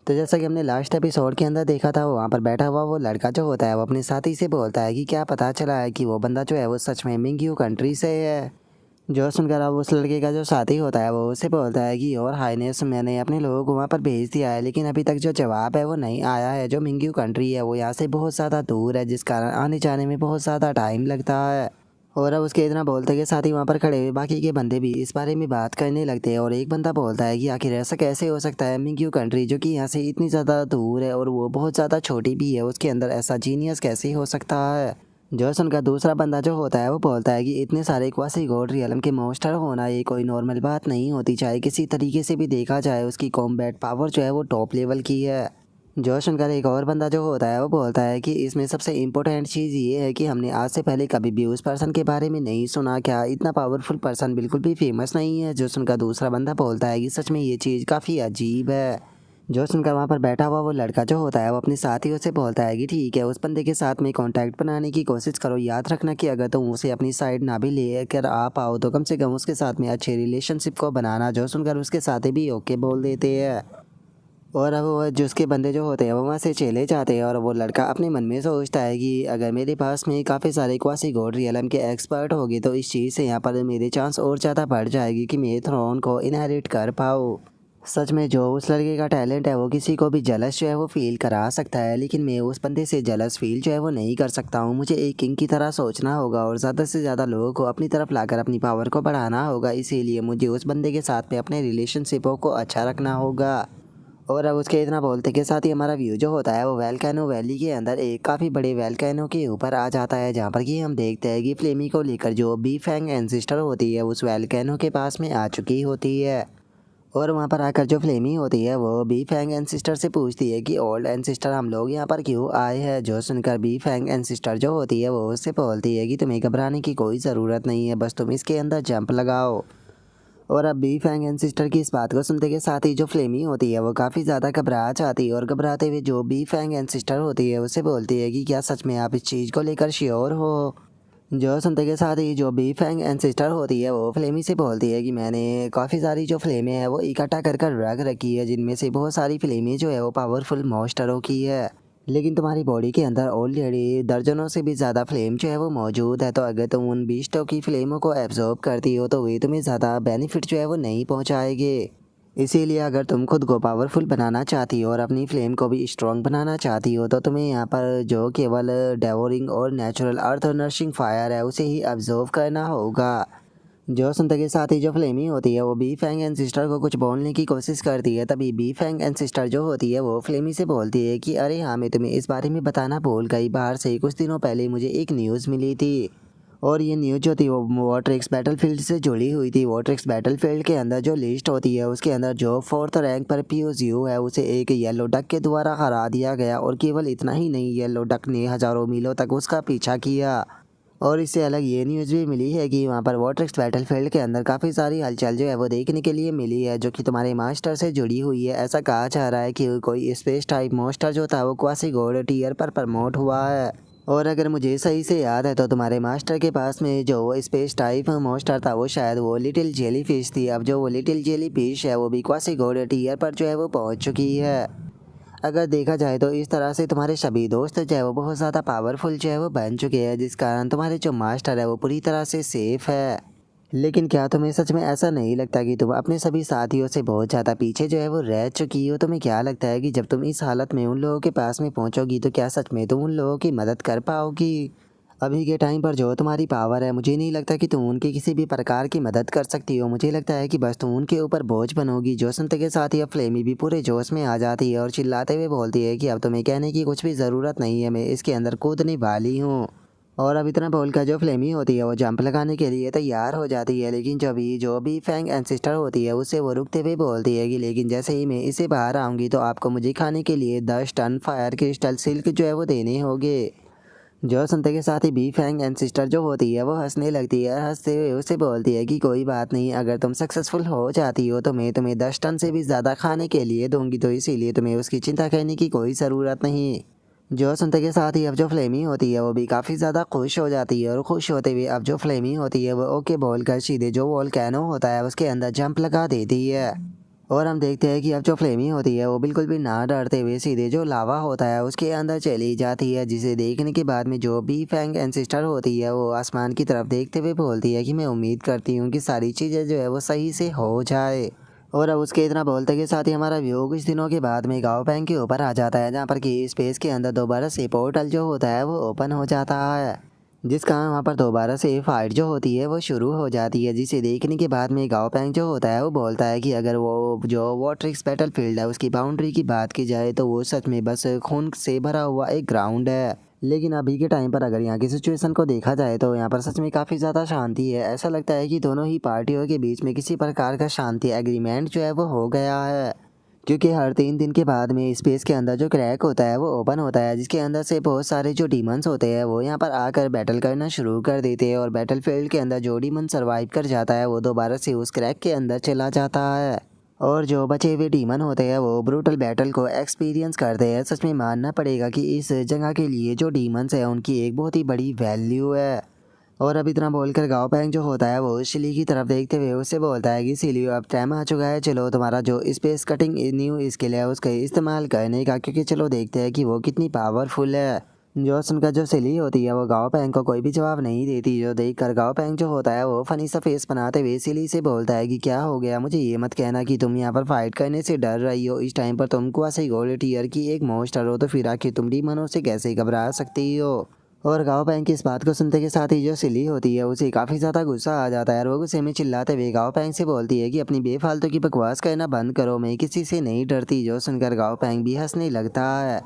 तो जैसा कि हमने लास्ट एपिसोड के अंदर देखा था, वहाँ पर बैठा हुआ वो लड़का जो होता है वो अपने साथी से बोलता है कि क्या पता चला है कि वो बंदा जो है वो सच में मिंग्यू कंट्री से है। जो सुनकर अब उस लड़के का जो साथी होता है वो उससे बोलता है कि और हाईनेस, मैंने अपने लोगों को वहाँ पर भेज दिया है, लेकिन अभी तक जो जवाब है वो नहीं आया है। जो मिंग्यू कंट्री है वो यहाँ से बहुत ज़्यादा दूर है, जिस कारण आने जाने में बहुत ज़्यादा टाइम लगता है। और अब उसके इतना बोलते के साथ ही वहाँ पर खड़े हुए बाकी के बंदे भी इस बारे में बात करने लगते हैं। और एक बंदा बोलता है कि आखिर ऐसा कैसे हो सकता है, मिंग्यू कंट्री जो कि यहाँ से इतनी ज़्यादा दूर है और वो बहुत ज़्यादा छोटी भी है, उसके अंदर ऐसा जीनियस कैसे हो सकता है। जो सुनकर दूसरा बंदा जो होता है वो बोलता है कि इतने सारे क्वासी गॉड रियलम के मॉन्स्टर होना ये कोई नॉर्मल बात नहीं होती, चाहे किसी तरीके से भी देखा जाए उसकी कॉम्बैट पावर जो है वो टॉप लेवल की है। जो सुनकर एक और बंदा जो होता है वो बोलता है कि इसमें सबसे इम्पोर्टेंट चीज़ ये है कि हमने आज से पहले कभी भी उस पर्सन के बारे में नहीं सुना, क्या इतना पावरफुल पर्सन बिल्कुल भी फेमस नहीं है। जो सुनकर दूसरा बंदा बोलता है कि सच में ये चीज़ काफ़ी अजीब है। जो सुनकर वहाँ पर बैठा हुआ वो लड़का जो होता है वो अपने साथियों से बोलता है कि ठीक है, उस बंदे के साथ में कांटेक्ट बनाने की कोशिश करो। याद रखना कि अगर तुम उसे अपनी साइड ना भी ले कर आ पाओ तो कम से कम उसके साथ में अच्छे रिलेशनशिप को बनाना। जो सुनकर उसके साथी भी ओके बोल देते हैं। और अब वो जो उसके बंदे जो होते हैं वो वहाँ से चले जाते हैं। और वो लड़का अपने मन में सोचता है कि अगर मेरे पास में काफ़ी सारे क्वासी गॉड रियलम के एक्सपर्ट होगी तो इस चीज़ से यहाँ पर मेरे चांस और ज़्यादा बढ़ जाएगी कि मैं थ्रोन को इनहेरिट कर पाऊँ। सच में जो उस लड़के का टैलेंट है वो किसी को भी जलस जो है वो फील करा सकता है, लेकिन मैं उस बंदे से जलस फील जो है वो नहीं कर सकता हूँ। मुझे एक किंग की तरह सोचना होगा और ज़्यादा से ज़्यादा लोगों को अपनी तरफ लाकर अपनी पावर को बढ़ाना होगा। इसीलिए मुझे उस बंदे के साथ में अपने रिलेशनशिपों को अच्छा रखना होगा। और अब उसके इतना बोलते के साथ ही हमारा व्यू जो होता है वो वोल्केनो वैली के अंदर एक काफ़ी बड़े वोल्केनो के ऊपर आ जाता है, जहाँ पर कि हम देखते हैं कि फ्लेमी को लेकर जो बी फैंग एंसिस्टर होती है उस वोल्केनो के पास में आ चुकी होती है। और वहाँ पर आकर जो फ्लेमी होती है वो बी फैंग एंसिस्टर से पूछती है कि ओल्ड एंसिस्टर, हम लोग यहाँ पर क्यों आए हैं। जो सुनकर बी फैंग एंसिस्टर जो होती है वो उससे बोलती है कि तुम्हें घबराने की कोई ज़रूरत नहीं है, बस तुम इसके अंदर जंप लगाओ। और अब बी फैंग एंसिस्टर की इस बात को सुनते के साथ ही जो फ्लेमी होती है वो काफ़ी ज़्यादा घबरा जाती है। और घबराते हुए जो बी फैंग एंसिस्टर होती है उससे बोलती है कि क्या सच में आप इस चीज़ को लेकर श्योर हो। जो सुनते के साथ ही जो बी फैंग एंसिस्टर होती है वो फ्लेमी से बोलती है कि मैंने काफ़ी सारी जो फ्लेमें हैं वो इकट्ठा कर कर रख रखी है, जिनमें से बहुत सारी फ्लेमें जो है वो पावरफुल मॉन्स्टरों की है, लेकिन तुम्हारी बॉडी के अंदर ऑलरेडी दर्जनों से भी ज़्यादा फ्लेम जो है वो मौजूद है। तो अगर तुम उन बीस्टों की फ्लेमों को एब्जॉर्ब करती हो तो वे तुम्हें ज़्यादा बेनिफिट जो है वो नहीं पहुंचाएंगे। इसीलिए अगर तुम खुद को पावरफुल बनाना चाहती हो और अपनी फ्लेम को भी स्ट्रॉन्ग बनाना चाहती हो तो तुम्हें यहाँ पर जो केवल डेवोरिंग और नेचुरल अर्थ नर्शिंग फायर है उसे ही ऑब्जर्व करना होगा। जो सुनते के साथ ही जो फ्लेमी होती है वो बी फैंग एंड सिस्टर को कुछ बोलने की कोशिश करती है। तभी बी फैंग एंड सिस्टर जो होती है वो फ्लेमी से बोलती है कि अरे हाँ, मैं तुम्हें इस बारे में बताना भूल गई। बाहर से कुछ दिनों पहले मुझे एक न्यूज़ मिली थी और ये न्यूज़ जो थी वो वॉट्रिक्स बैटलफील्ड से जुड़ी हुई थी। वॉट्रिक्स बैटलफील्ड के अंदर जो लिस्ट होती है उसके अंदर जो 4th रैंक पर पीओजीयू है उसे एक येलो डक के द्वारा हरा दिया गया। और केवल इतना ही नहीं, येलो डक ने हज़ारों मीलों तक उसका पीछा किया। और इससे अलग ये न्यूज़ भी मिली है कि वहाँ पर वॉट्रिक्स बैटलफील्ड के अंदर काफ़ी सारी हलचल जो है वो देखने के लिए मिली है, जो कि तुम्हारे मास्टर से जुड़ी हुई है। ऐसा कहा जा रहा है कि कोई स्पेस टाइप मास्टर जो था वो क्वासी गॉड टीयर पर प्रमोट हुआ है। और अगर मुझे सही से याद है तो तुम्हारे मास्टर के पास में जो वो स्पेस टाइप मास्टर था वो शायद वो लिटिल जेली फिश थी। अब जो वो लिटिल जेली फिश है वो भी क्वासी गॉड टीयर पर जो है वो पहुँच चुकी है। अगर देखा जाए तो इस तरह से तुम्हारे सभी दोस्त जो है वो बहुत ज़्यादा पावरफुल जो है वो बन चुके हैं, जिस कारण तुम्हारे जो मास्टर है वो पूरी तरह से सेफ है। लेकिन क्या तुम्हें सच में ऐसा नहीं लगता कि तुम अपने सभी साथियों से बहुत ज़्यादा पीछे जो है वो रह चुकी हो। तुम्हें क्या लगता है कि जब तुम इस हालत में उन लोगों के पास में पहुंचोगी तो क्या सच में तुम उन लोगों की मदद कर पाओगी। अभी के टाइम पर जो तुम्हारी पावर है मुझे नहीं लगता कि तुम उनकी किसी भी प्रकार की मदद कर सकती हो। मुझे लगता है कि बस तुम उनके ऊपर बोझ बनोगी। जो सुनते के साथ ही अब फ्लेमी भी पूरे जोश में आ जाती है और चिल्लाते हुए बोलती है कि अब तुम्हें कहने की कुछ भी ज़रूरत नहीं है, मैं इसके अंदर कूदने वाली हूँ। और अब इतना बोलकर जो फ्लेमी होती है वो जंप लगाने के लिए तैयार हो जाती है, लेकिन जो भी फैंग एंसिस्टर होती है उससे वो रुकते हुए बोलती है कि लेकिन जैसे ही मैं इसे बाहर आऊँगी तो आपको मुझे खाने के लिए 10 टन फायर क्रिस्टल सिल्क जो है वो देने होंगे। जो सुनते के साथ ही बी फैंग एंड सिस्टर जो होती है वो हंसने लगती है। हंसते हुए उसे बोलती है कि कोई बात नहीं, अगर तुम सक्सेसफुल हो जाती हो तो मैं तुम्हें 10 टन से भी ज़्यादा खाने के लिए दूंगी, तो इसीलिए तुम्हें उसकी चिंता करने की कोई ज़रूरत नहीं। जो सुनते के साथ ही अब जो फ्लेमी होती है वो भी काफ़ी ज़्यादा खुश हो जाती है। और खुश होते हुए अब जो फ्लेमी होती है वो ओके बोलकर सीधे जो वोल्केनो होता है उसके अंदर जंप लगा देती है। और हम देखते हैं कि अब जो फ्लेमी होती है वो बिल्कुल भी ना डरते हुए सीधे जो लावा होता है उसके अंदर चली जाती है, जिसे देखने के बाद में जो बी फैंग एंसिस्टर होती है वो आसमान की तरफ देखते हुए बोलती है कि मैं उम्मीद करती हूँ कि सारी चीज़ें जो है वो सही से हो जाए। और अब उसके इतना बोलते के साथ ही हमारा व्यू कुछ दिनों के बाद में गाँव पैंग के ऊपर आ जाता है, जहाँ पर कि स्पेस के अंदर दोबारा से पोर्टल जो होता है वो ओपन हो जाता है, जिस कारण वहाँ पर दोबारा से फाइट जो होती है वो शुरू हो जाती है, जिसे देखने के बाद में गाँव पैंग जो होता है वो बोलता है कि अगर वो जो वॉट्रिक्स बैटल फील्ड है उसकी बाउंड्री की बात की जाए तो वो सच में बस खून से भरा हुआ एक ग्राउंड है। लेकिन अभी के टाइम पर अगर यहाँ की सिचुएशन को देखा जाए तो यहाँ पर सच में काफ़ी ज़्यादा शांति है। ऐसा लगता है कि दोनों ही पार्टियों के बीच में किसी प्रकार का शांति एग्रीमेंट जो है वो हो गया है, क्योंकि हर 3 दिन के बाद में स्पेस के अंदर जो क्रैक होता है वो ओपन होता है, जिसके अंदर से बहुत सारे जो डीमंस होते हैं वो यहाँ पर आकर बैटल करना शुरू कर देते हैं। और बैटल फील्ड के अंदर जो डीमन सर्वाइव कर जाता है वो दोबारा से उस क्रैक के अंदर चला जाता है, और जो बचे हुए डीमन होते हैं वो ब्रूटल बैटल को एक्सपीरियंस करते हैं। सच में मानना पड़ेगा कि इस जगह के लिए जो डीमंस है उनकी एक बहुत ही बड़ी वैल्यू है। और अब इतना बोलकर गाँव पैंग जो होता है वो सिली की तरफ देखते हुए उससे बोलता है कि सिली अब टाइम आ चुका है, चलो तुम्हारा जो स्पेस कटिंग न्यू स्किल है उसका इस्तेमाल करने का, क्योंकि चलो देखते हैं कि वो कितनी पावरफुल है। जो सुनकर जो सिली होती है वो गाँव पैंग को कोई भी जवाब नहीं देती, जो देख कर गाँव पैंग जो होता है वो फनी सा फेस बनाते हुए सिली से बोलता है कि क्या हो गया, मुझे ये मत कहना कि तुम यहाँ पर फाइट करने से डर रही हो। इस टाइम पर तुम क्वासी गोल्ड टीयर की एक मॉन्स्टर हो, तो फिर आखिर तुम डीमनों से कैसे घबरा सकती हो। और गाँव पैंग की इस बात को सुनते के साथ ही जो सिली होती है उसे काफ़ी ज़्यादा गुस्सा आ जाता है, और वो गुस्से में चिल्लाते हुए गाँव पैंग से बोलती है कि अपनी बेफालतू की बकवास करना बंद करो, मैं किसी से नहीं डरती। जो सुनकर गाँव पैंग भी हंसने लगता है।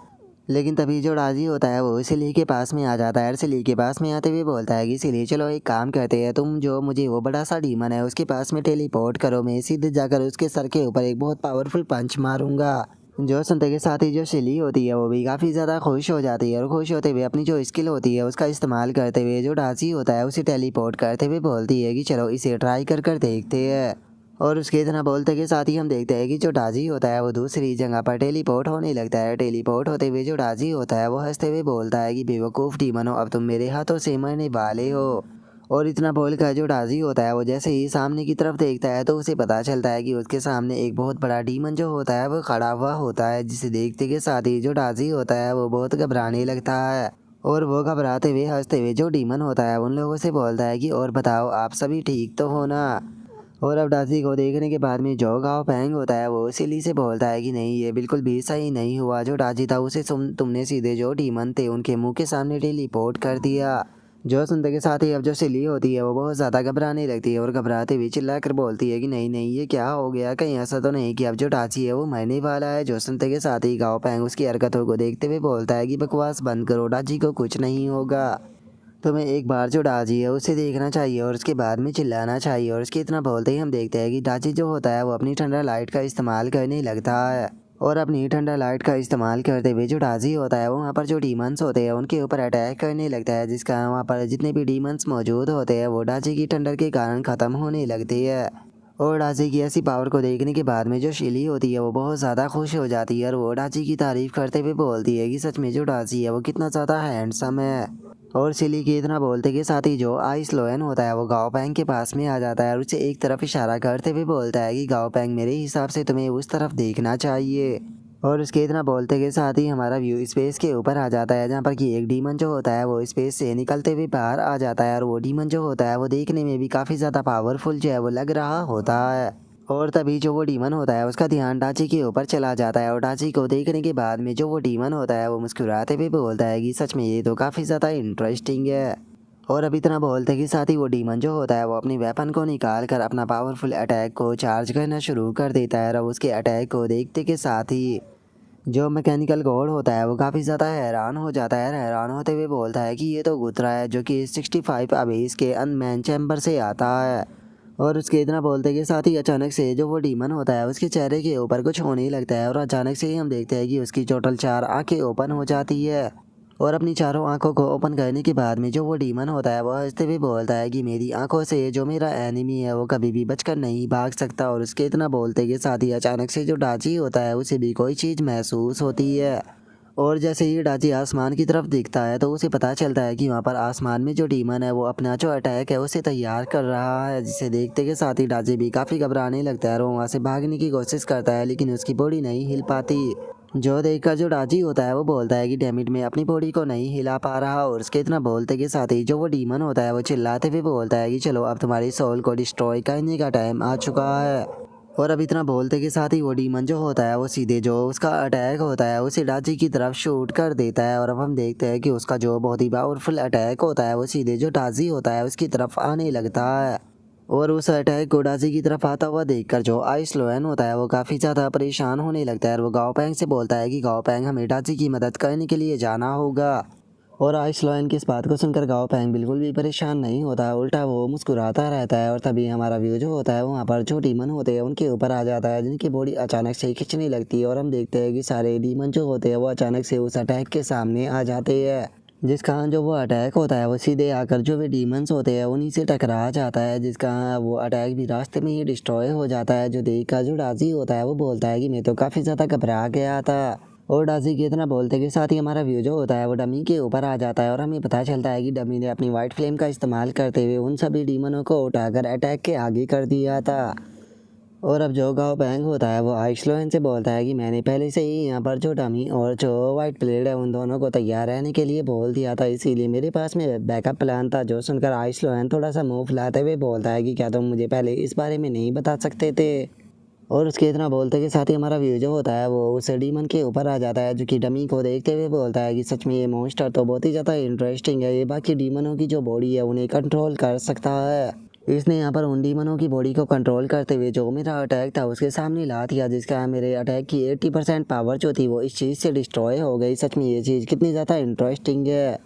लेकिन तभी जो राजी होता है वो सिली के पास में आ जाता है, और सिली के पास में आते हुए बोलता है कि सिली चलो एक काम करते हैं, तुम जो मुझे वो बड़ा सा डीमन है उसके पास में टेलीपोर्ट करो, मैं सीधे जाकर उसके सर के ऊपर एक बहुत पावरफुल पंच मारूंगा। जो सुनते के साथ ही जो सिली होती है वो भी काफ़ी ज़्यादा खुश हो जाती है, और खुश होते हुए अपनी जो स्किल होती है उसका इस्तेमाल करते हुए जो डांसी होता है उसे टेलीपोर्ट करते हुए बोलती है कि चलो इसे ट्राई कर कर देखते हैं। और उसके इतना बोलते के साथ ही हम देखते हैं कि जो डाजी होता है वो दूसरी जगह पर टेलीपोर्ट होने लगता है। टेलीपोर्ट होते हुए जो डाजी होता है वो हंसते हुए बोलता है कि बेवकूफ़ डीमनो, अब तुम मेरे हाथों से मरने वाले हो। और इतना बोलकर जो डाजी होता है वो जैसे ही सामने की तरफ देखता है तो उसे पता चलता है कि उसके सामने एक बहुत बड़ा डीमन जो होता है वो खड़ा हुआ होता है, जिसे देखते के साथ ही जो डाजी होता है वो बहुत घबराने लगता है। और वो घबराते हुए हंसते हुए जो डीमन होता है उन लोगों से बोलता है कि और बताओ आप सभी ठीक तो हो ना। और अब डासी को देखने के बाद में जो गाँव पैंग होता है वो सिली से बोलता है कि नहीं, ये बिल्कुल भी सही नहीं हुआ। जो डाजी था उसे तुमने सीधे जो डीमन थे उनके मुंह के सामने टेलीपोर्ट कर दिया। जो सुनते के साथ ही अब जो सिली होती है वो बहुत ज़्यादा घबराने लगती है, और घबराते हुए चिल्ला कर बोलती है कि नहीं नहीं, ये क्या हो गया, कहीं ऐसा तो नहीं कि अब जो डाची है वो मरने वाला है। जो सुनते के साथ ही गाँव पैंग उसकी हरकतों को देखते हुए बोलता है कि बकवास बंद करो, डाची को कुछ नहीं होगा। तुम्हें एक बार जो डाजी है उसे देखना चाहिए और उसके बाद में चिल्लाना चाहिए। और उसके इतना बोलते ही हम देखते हैं कि डाची जो होता है वो अपनी ठंडा लाइट का इस्तेमाल करने लगता है, और अपनी ठंडा लाइट का इस्तेमाल करते हुए जो डाजी होता है वो वहाँ पर जो डीमंस होते हैं उनके ऊपर अटैक करने लगता है, जिसका वहाँ पर जितने भी डीमंस मौजूद होते हैं वो डाची की ठंडर के कारण ख़त्म होने लगती है। और डाची की ऐसी पावर को देखने के बाद में जो शिली होती है वो बहुत ज़्यादा खुश हो जाती है, और वो डाची की तारीफ़ करते हुए बोलती है कि सच में जो डाची है वो कितना ज़्यादा हैंडसम है। और सिली के इतना बोलते के साथ ही जो आइस लोयन होता है वो गाँव पैंग के पास में आ जाता है, और उसे एक तरफ इशारा करते हुए बोलता है कि गाँव पैंग मेरे हिसाब से तुम्हें उस तरफ देखना चाहिए। और उसके इतना बोलते के साथ ही हमारा व्यू स्पेस के ऊपर आ जाता है, जहाँ पर कि एक डीमन जो होता है वो स्पेस से निकलते हुए बाहर आ जाता है, और वो डीमन जो होता है वो देखने में भी काफ़ी ज़्यादा पावरफुल जो है वो लग रहा होता है। और तभी जो वो डीमन होता है उसका ध्यान डाची के ऊपर चला जाता है, और डाची को देखने के बाद में जो वो डीमन होता है वो मुस्कुराते हुए बोलता है कि सच में ये तो काफ़ी ज़्यादा इंटरेस्टिंग है। और अब इतना बोलते के साथ ही वो डीमन जो होता है वो अपनी वेपन को निकाल कर अपना पावरफुल अटैक को चार्ज करना शुरू कर देता है, और उसके अटैक को देखते के साथ ही जो मैकेनिकल गॉड होता है वो काफ़ी ज़्यादा हैरान हो जाता है। हैरान होते हुए बोलता है कि ये तो गुतरा है जो कि 65 अबेस के अनमैन चैम्बर से आता है। और उसके इतना बोलते के साथ ही अचानक से जो वो डीमन होता है उसके चेहरे के ऊपर कुछ होने लगता है, और अचानक से ही हम देखते हैं कि उसकी टोटल 4 आंखें ओपन हो जाती है। और अपनी चारों आंखों को ओपन करने के बाद में जो वो डीमन होता है वो हंसते हुए बोलता है कि मेरी आंखों से जो मेरा एनिमी है वो कभी भी बचकर नहीं भाग सकता। और उसके इतना बोलते के साथ ही अचानक से जो डाची होता है उसे भी कोई चीज़ महसूस होती है, और जैसे ही डाची आसमान की तरफ देखता है तो उसे पता चलता है कि वहाँ पर आसमान में जो डीमन है वो अपना जो अटैक है उसे तैयार कर रहा है, जिसे देखते के साथ ही डाची भी काफ़ी घबराने लगता है और वो वहाँ से भागने की कोशिश करता है, लेकिन उसकी बॉडी नहीं हिल पाती। जो देखकर जो डाची होता है वो बोलता है कि डैमिट मैं अपनी बॉडी को नहीं हिला पा रहा, और उसके इतना बोलते के साथ ही जो वो डीमन होता है वो चिल्लाते हुए बोलता है कि चलो अब तुम्हारी सोल को डिस्ट्रॉय करने का टाइम आ चुका है। और अब इतना बोलते के साथ ही वो डीमन जो होता है वो सीधे जो उसका अटैक होता है उसे डाची की तरफ शूट कर देता है, और अब हम देखते हैं कि उसका जो बहुत ही पावरफुल अटैक होता है वो सीधे जो डाची होता है उसकी तरफ आने लगता है। और उस अटैक को डाची की तरफ आता हुआ देखकर जो आइस लोयन होता है वो काफ़ी ज़्यादा परेशान होने लगता है, और वो गाओ पैंग से बोलता है कि गाओ पैंग हमें डाची की मदद करने के लिए जाना होगा। और आइस लॉयन की इस बात को सुनकर गाओ पैंग बिल्कुल भी परेशान नहीं होता, उल्टा वो मुस्कुराता रहता है। और तभी हमारा व्यू जो होता है वहाँ पर जो डीमन होते हैं उनके ऊपर आ जाता है, जिनकी बॉडी अचानक से खिंचने लगती है, और हम देखते हैं कि सारे डीमन जो होते हैं वो अचानक से उस अटैक के सामने आ जाते हैं, जिस कारण जो वो अटैक होता है वो सीधे आकर जो वे डीमंस होते हैं उन्हीं से टकरा जाता है, जिस कारण वो अटैक भी रास्ते में ही डिस्ट्रॉय हो जाता है। जो देखकर जो डाजी होता है वो बोलता है कि मैं तो काफ़ी ज़्यादा घबरा गया था। और डाजी के इतना बोलते के साथ ही हमारा व्यू जो होता है वो डमी के ऊपर आ जाता है, और हमें पता चलता है कि डमी ने अपनी वाइट फ्लेम का इस्तेमाल करते हुए उन सभी डीमनों को उठाकर अटैक के आगे कर दिया था। और अब जो गाओ पैंग होता है वो आइसलोन से बोलता है कि मैंने पहले से ही यहाँ पर जो डमी और जो वाइट प्लेड है उन दोनों को तैयार रहने के लिए बोल दिया था, इसीलिए मेरे पास में बैकअप प्लान था। जो सुनकर आइसलोन थोड़ा सा मुंह फुलाते हुए बोलता है कि क्या तुम मुझे पहले इस बारे में नहीं बता सकते थे। और उसके इतना बोलते के साथ ही हमारा व्यू जो होता है वो उस डीमन के ऊपर आ जाता है, जो कि डमी को देखते हुए बोलता है कि सच में ये मॉन्स्टर तो बहुत ही ज़्यादा इंटरेस्टिंग है, ये बाकी डीमनों की जो बॉडी है उन्हें कंट्रोल कर सकता है। इसने यहाँ पर उन डीमनों की बॉडी को कंट्रोल करते हुए जो मेरा अटैक था उसके सामने ला दिया, जिसका मेरे अटैक की 80% पावर जो थी वो इस चीज़ से डिस्ट्रॉय हो गई। सच में ये चीज़ कितनी ज़्यादा इंटरेस्टिंग है।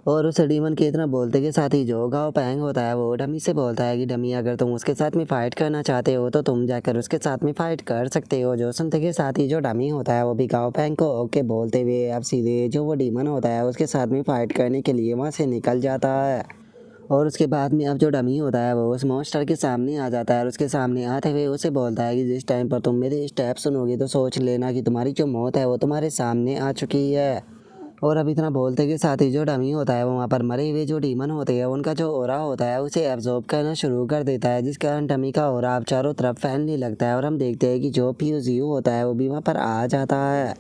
और उस डीमन के इतना बोलते के साथ ही जो गाओ पैंग होता है वो डमी से बोलता है कि डमी अगर तुम उसके साथ में फ़ाइट करना चाहते हो तो तुम जाकर उसके साथ में फ़ाइट कर सकते हो। जो सुनते के साथ ही जो डमी होता है वो भी गाओ पैंग को ओके बोलते हुए अब सीधे जो वो डीमन होता है उसके साथ में फ़ाइट करने के लिए वहाँ से निकल जाता है। और उसके बाद में अब जो डमी होता है वो उस मॉन्स्टर के सामने आ जाता है, और उसके सामने आते हुए उसे बोलता है कि जिस टाइम पर तुम मेरे स्टेप सुनोगे तो सोच लेना कि तुम्हारी जो मौत है वो तुम्हारे सामने आ चुकी है। और अब इतना बोलते के साथ ही जो डमी होता है वो वहाँ पर मरे हुए जो डीमन होते हैं उनका जो ओरा होता है उसे एब्जॉर्ब करना शुरू कर देता है, जिस कारण डमी का ओरा अब चारों तरफ फैलने लगता है। और हम देखते हैं कि जो पीयूजीयू होता है वो भी वहाँ पर आ जाता है।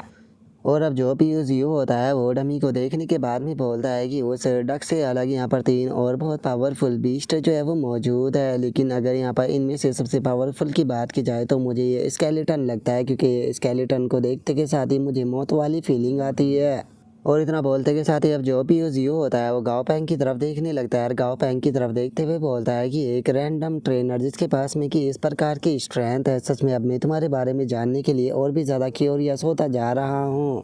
और अब जो पीयूजीयू होता है वो डमी को देखने के बाद में बोलता है कि उस डक से अलग यहाँ पर 3 और बहुत पावरफुल बीस्ट जो है वो मौजूद है, लेकिन अगर यहाँ पर इनमें से सबसे पावरफुल की बात की जाए तो मुझे ये स्केलेटन लगता है, क्योंकि स्केलेटन को देखते के साथ ही मुझे मौत वाली फीलिंग आती है। और इतना बोलते के साथ ही अब जो पीयूजीयू होता है वो गाओ पैंग की तरफ देखने लगता है, और गाओ पैंग की तरफ देखते हुए बोलता है कि एक रैंडम ट्रेनर जिसके पास में कि इस प्रकार की स्ट्रेंथ है, सच में अब मैं तुम्हारे बारे में जानने के लिए और भी ज़्यादा क्यूरियस होता जा रहा हूँ।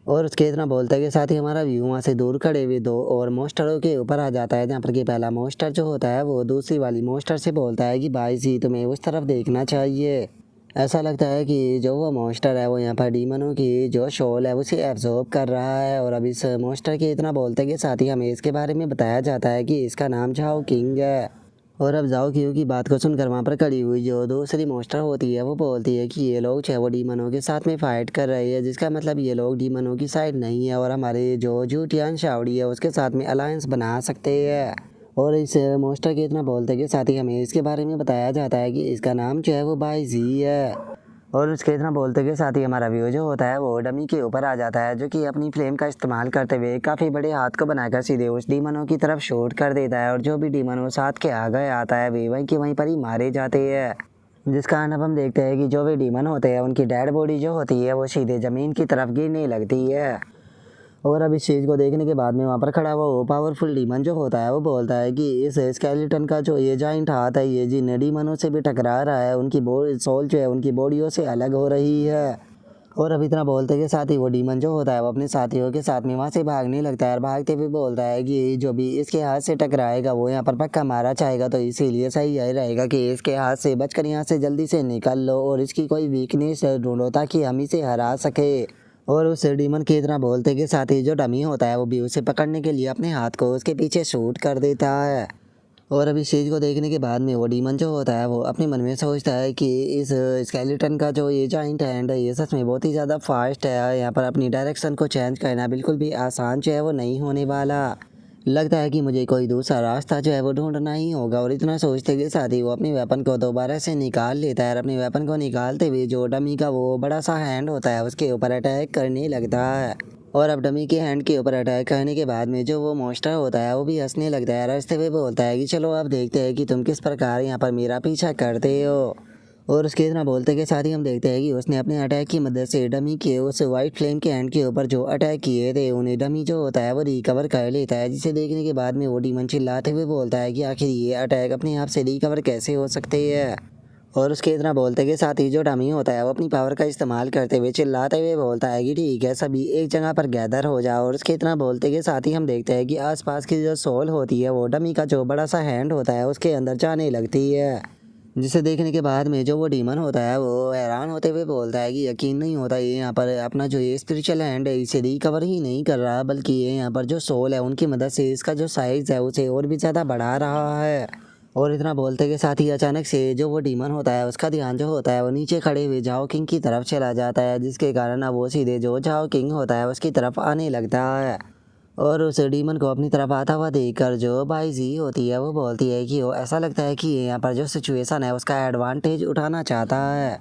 और उसके इतना बोलते के साथ ही हमारा व्यू वहाँ से दूर खड़े हुए 2 और मोस्टरों के ऊपर आ जाता है, जहाँ पर कि पहला मोस्टर जो होता है वो दूसरी वाली मोस्टर से बोलता है कि भाई जी तुम्हें उस तरफ देखना चाहिए। ऐसा लगता है कि जो वो मोस्टर है वो यहाँ पर डीमनों की जो शोल है उसे एब्जॉर्ब कर रहा है। और अब इस मोस्टर के इतना बोलते के साथ ही हमें इसके बारे में बताया जाता है कि इसका नाम झाओ किंग है। और अब जाओ क्यू की बात को सुनकर वहाँ पर खड़ी हुई जो दूसरी मोस्टर होती है वो बोलती है कि ये लोग चाहे वो डीमनों के साथ में फ़ाइट कर रहे हैं, जिसका मतलब ये लोग डीमनों की साइड नहीं है और हमारे जो जूटियान शावड़ी है उसके साथ में अलायंस बना सकते हैं। और इस मोस्टर के इतना बोलते के साथ ही हमें इसके बारे में बताया जाता है कि इसका नाम जो है वो बाई जी है। और उसके इतना बोलते के साथ ही हमारा व्यू जो होता है वो डमी के ऊपर आ जाता है, जो कि अपनी फ्लेम का इस्तेमाल करते हुए काफ़ी बड़े हाथ को बनाकर सीधे उस डीमनों की तरफ शूट कर देता है। और जो भी डीमन उस हाथ के आगे आता है वे वहीं की वहीं पर ही मारे जाते हैं, जिस कारण अब हम देखते हैं कि जो भी डीमन होते हैं उनकी डेड बॉडी जो होती है वो सीधे ज़मीन की तरफ गिरने लगती है। और अब इस चीज़ को देखने के बाद में वहाँ पर खड़ा हुआ वो पावरफुल डीमन जो होता है वो बोलता है कि इस स्केलेटन का जो ये जॉइंट हाथ है ये जिन डीमनों से भी टकरा रहा है उनकी सोल जो है उनकी बॉडियों से अलग हो रही है। और अब इतना बोलते के साथ ही वो डीमन जो होता है वो अपने साथियों के साथ में वहाँ से भागने लगता है, और भागते हुए बोलता है कि जो भी इसके हाथ से टकराएगा वो यहाँ पर पक्का मारा जाएगा, तो इसीलिए सही यही रहेगा कि इसके हाथ से बचकर यहाँ से जल्दी से निकल लो और इसकी कोई वीकनेस ढूंढो ताकि हम इसे हरा सके। और उस डीमन की इतना बोलते के साथ ही जो डमी होता है वो भी उसे पकड़ने के लिए अपने हाथ को उसके पीछे शूट कर देता है। और अब इस चीज़ को देखने के बाद में वो डीमन जो होता है वो अपने मन में सोचता है कि इस स्केलेटन का जो ये जॉइंट हैंड है ये सच में बहुत ही ज़्यादा फास्ट है। यहाँ पर अपनी डायरेक्शन को चेंज करना बिल्कुल भी आसान जो है वो नहीं होने वाला। लगता है कि मुझे कोई दूसरा रास्ता जो है वो ढूंढना ही होगा। और इतना सोचते के साथ ही वो अपनी वेपन को दोबारा से निकाल लेता है और अपनी वेपन को निकालते हुए जो डमी का वो बड़ा सा हैंड होता है उसके ऊपर अटैक करने लगता है। और अब डमी के हैंड के ऊपर अटैक करने के बाद में जो वो मॉन्स्टर होता है वो भी हंसने लगता है। हंसते हुए बोलता है कि चलो अब देखते हैं कि तुम किस प्रकार यहाँ पर मेरा पीछा करते हो। और उसके इतना बोलते के साथ ही हम देखते हैं कि उसने अपने अटैक की मदद से डमी के उस वाइट फ्लेम के हैंड के ऊपर जो अटैक किए थे उन्हें डमी जो होता है वो रिकवर कर लेता है। जिसे देखने के बाद में वो डीमन चिल्लाते हुए बोलता है कि आखिर ये अटैक अपने आप से रिकवर कैसे हो सकते हैं। और उसके इतना बोलते के साथ ही जो डमी होता है वो अपनी पावर का इस्तेमाल करते हुए चिल्लाते हुए बोलता है कि ठीक है सभी एक जगह पर गैदर हो जाओ। और उसके इतना बोलते के साथ ही हम देखते हैं कि आसपास की जो सोल होती है वो डमी का जो बड़ा सा हैंड होता है उसके अंदर जाने लगती है। जिसे देखने के बाद में जो वो डीमन होता है वो हैरान होते हुए बोलता है कि यकीन नहीं होता ये यहाँ पर अपना जो ये स्पिरिचुअल हैंड है इसे रिकवर ही नहीं कर रहा बल्कि ये यहाँ पर जो सोल है उनकी मदद से इसका जो साइज़ है उसे और भी ज़्यादा बढ़ा रहा है। और इतना बोलते के साथ ही अचानक से जो वो डीमन होता है उसका ध्यान जो होता है वो नीचे खड़े हुए जाओ किंग की तरफ चला जाता है। जिसके कारण अब वो सीधे जो जाओ किंग होता है उसकी तरफ आने लगता है। और उस डीमन को अपनी तरफ आता हुआ देखकर जो भाई जी होती है वो बोलती है कि वो ऐसा लगता है कि यहाँ पर जो सिचुएशन है उसका एडवांटेज उठाना चाहता है।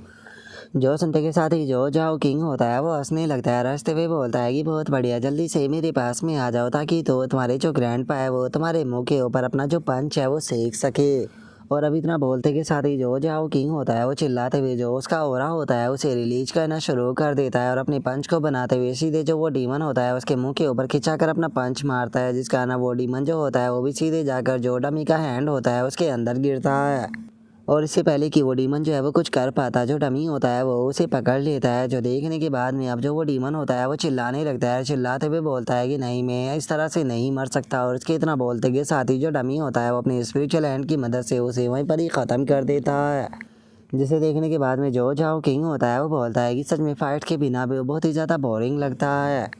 जो सुनते के साथ ही जो जाओ किंग होता है वो हंसने लगता है। हंसते हुए बोलता है कि बहुत बढ़िया जल्दी से मेरे पास में आ जाओ ताकि तो तुम्हारे जो ग्रैंडपा है वो तुम्हारे मुंह के ऊपर अपना जो पंच है वो सेक सके। और अभी इतना बोलते के साथ ही जो जाओ किंग होता है वो चिल्लाते हुए जो उसका ओरा होता है उसे रिलीज करना शुरू कर देता है और अपने पंच को बनाते हुए सीधे जो वो डीमन होता है उसके मुंह के ऊपर खिंचाकर अपना पंच मारता है। जिस कारण वो डीमन जो होता है वो भी सीधे जाकर जो डमी का हैंड होता है उसके अंदर गिरता है। और इससे पहले कि वो डीमन जो है वो कुछ कर पाता जो डमी होता है वो उसे पकड़ लेता है। जो देखने के बाद में अब जो वो डीमन होता है वो चिल्लाने लगता है। चिल्लाते हुए बोलता है कि नहीं मैं इस तरह से नहीं मर सकता। और इसके इतना बोलते के साथ ही जो डमी होता है वो अपने स्पिरिचुअल हैंड की मदद से उसे वहीं पर ही ख़त्म कर देता है। जिसे देखने के बाद में जो जाओ किंग होता है वो बोलता है कि सच में फ़ाइट के बिना भी बहुत ही ज़्यादा बोरिंग लगता है।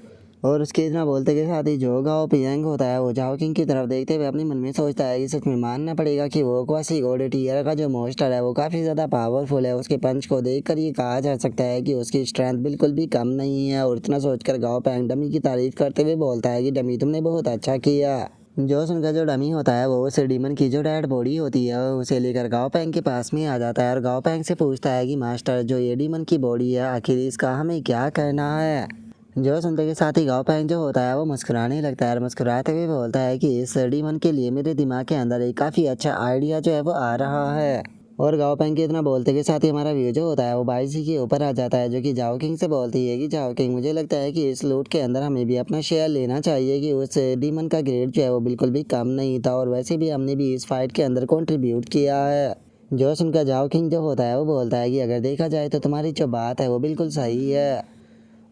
और उसके इतना बोलते के साथ ही जो गाओ पियांग होता है वो जाओ किंग की तरफ देखते हुए अपने मन में सोचता है कि सच में मानना पड़ेगा कि वो क्वासी गोल्ड टीयर का जो मॉन्स्टर है वो काफ़ी ज़्यादा पावरफुल है। उसके पंच को देखकर ये कहा जा सकता है कि उसकी स्ट्रेंथ बिल्कुल भी कम नहीं है। और इतना सोचकर गाओ पैंग डमी की तारीफ करते हुए बोलता है कि डमी तुमने बहुत अच्छा किया। जो सुनकर जो डमी होता है वो उस डीमन की जो डेड बॉडी होती है उसे लेकर गाओ पैंग के पास में आ जाता है और गाओ पैंग से पूछता है कि मास्टर जो ये डीमन की बॉडी है आखिर इसका हमें क्या करना है। जो सुनते के साथ ही गाँव पैंग जो होता है वो मुस्कुराने लगता है और मुस्कुराते हुए बोलता है कि इस डीमन के लिए मेरे दिमाग के अंदर एक काफ़ी अच्छा आइडिया जो है वो आ रहा है। और गाँव पैंग के इतना बोलते के साथ ही हमारा व्यू जो होता है वो बाई जी के ऊपर आ जाता है जो कि जाओ किंग से बोलती है कि जाओ किंग मुझे लगता है कि इस लूट के अंदर हमें भी अपना शेयर लेना चाहिए कि उस डीमन का ग्रेड जो है वो बिल्कुल भी कम नहीं था और वैसे भी हमने भी इस फाइट के अंदर कॉन्ट्रीब्यूट किया है। जो सुनकर जाओ किंग जो होता है वो बोलता है कि अगर देखा जाए तो तुम्हारी जो बात है वो बिल्कुल सही है।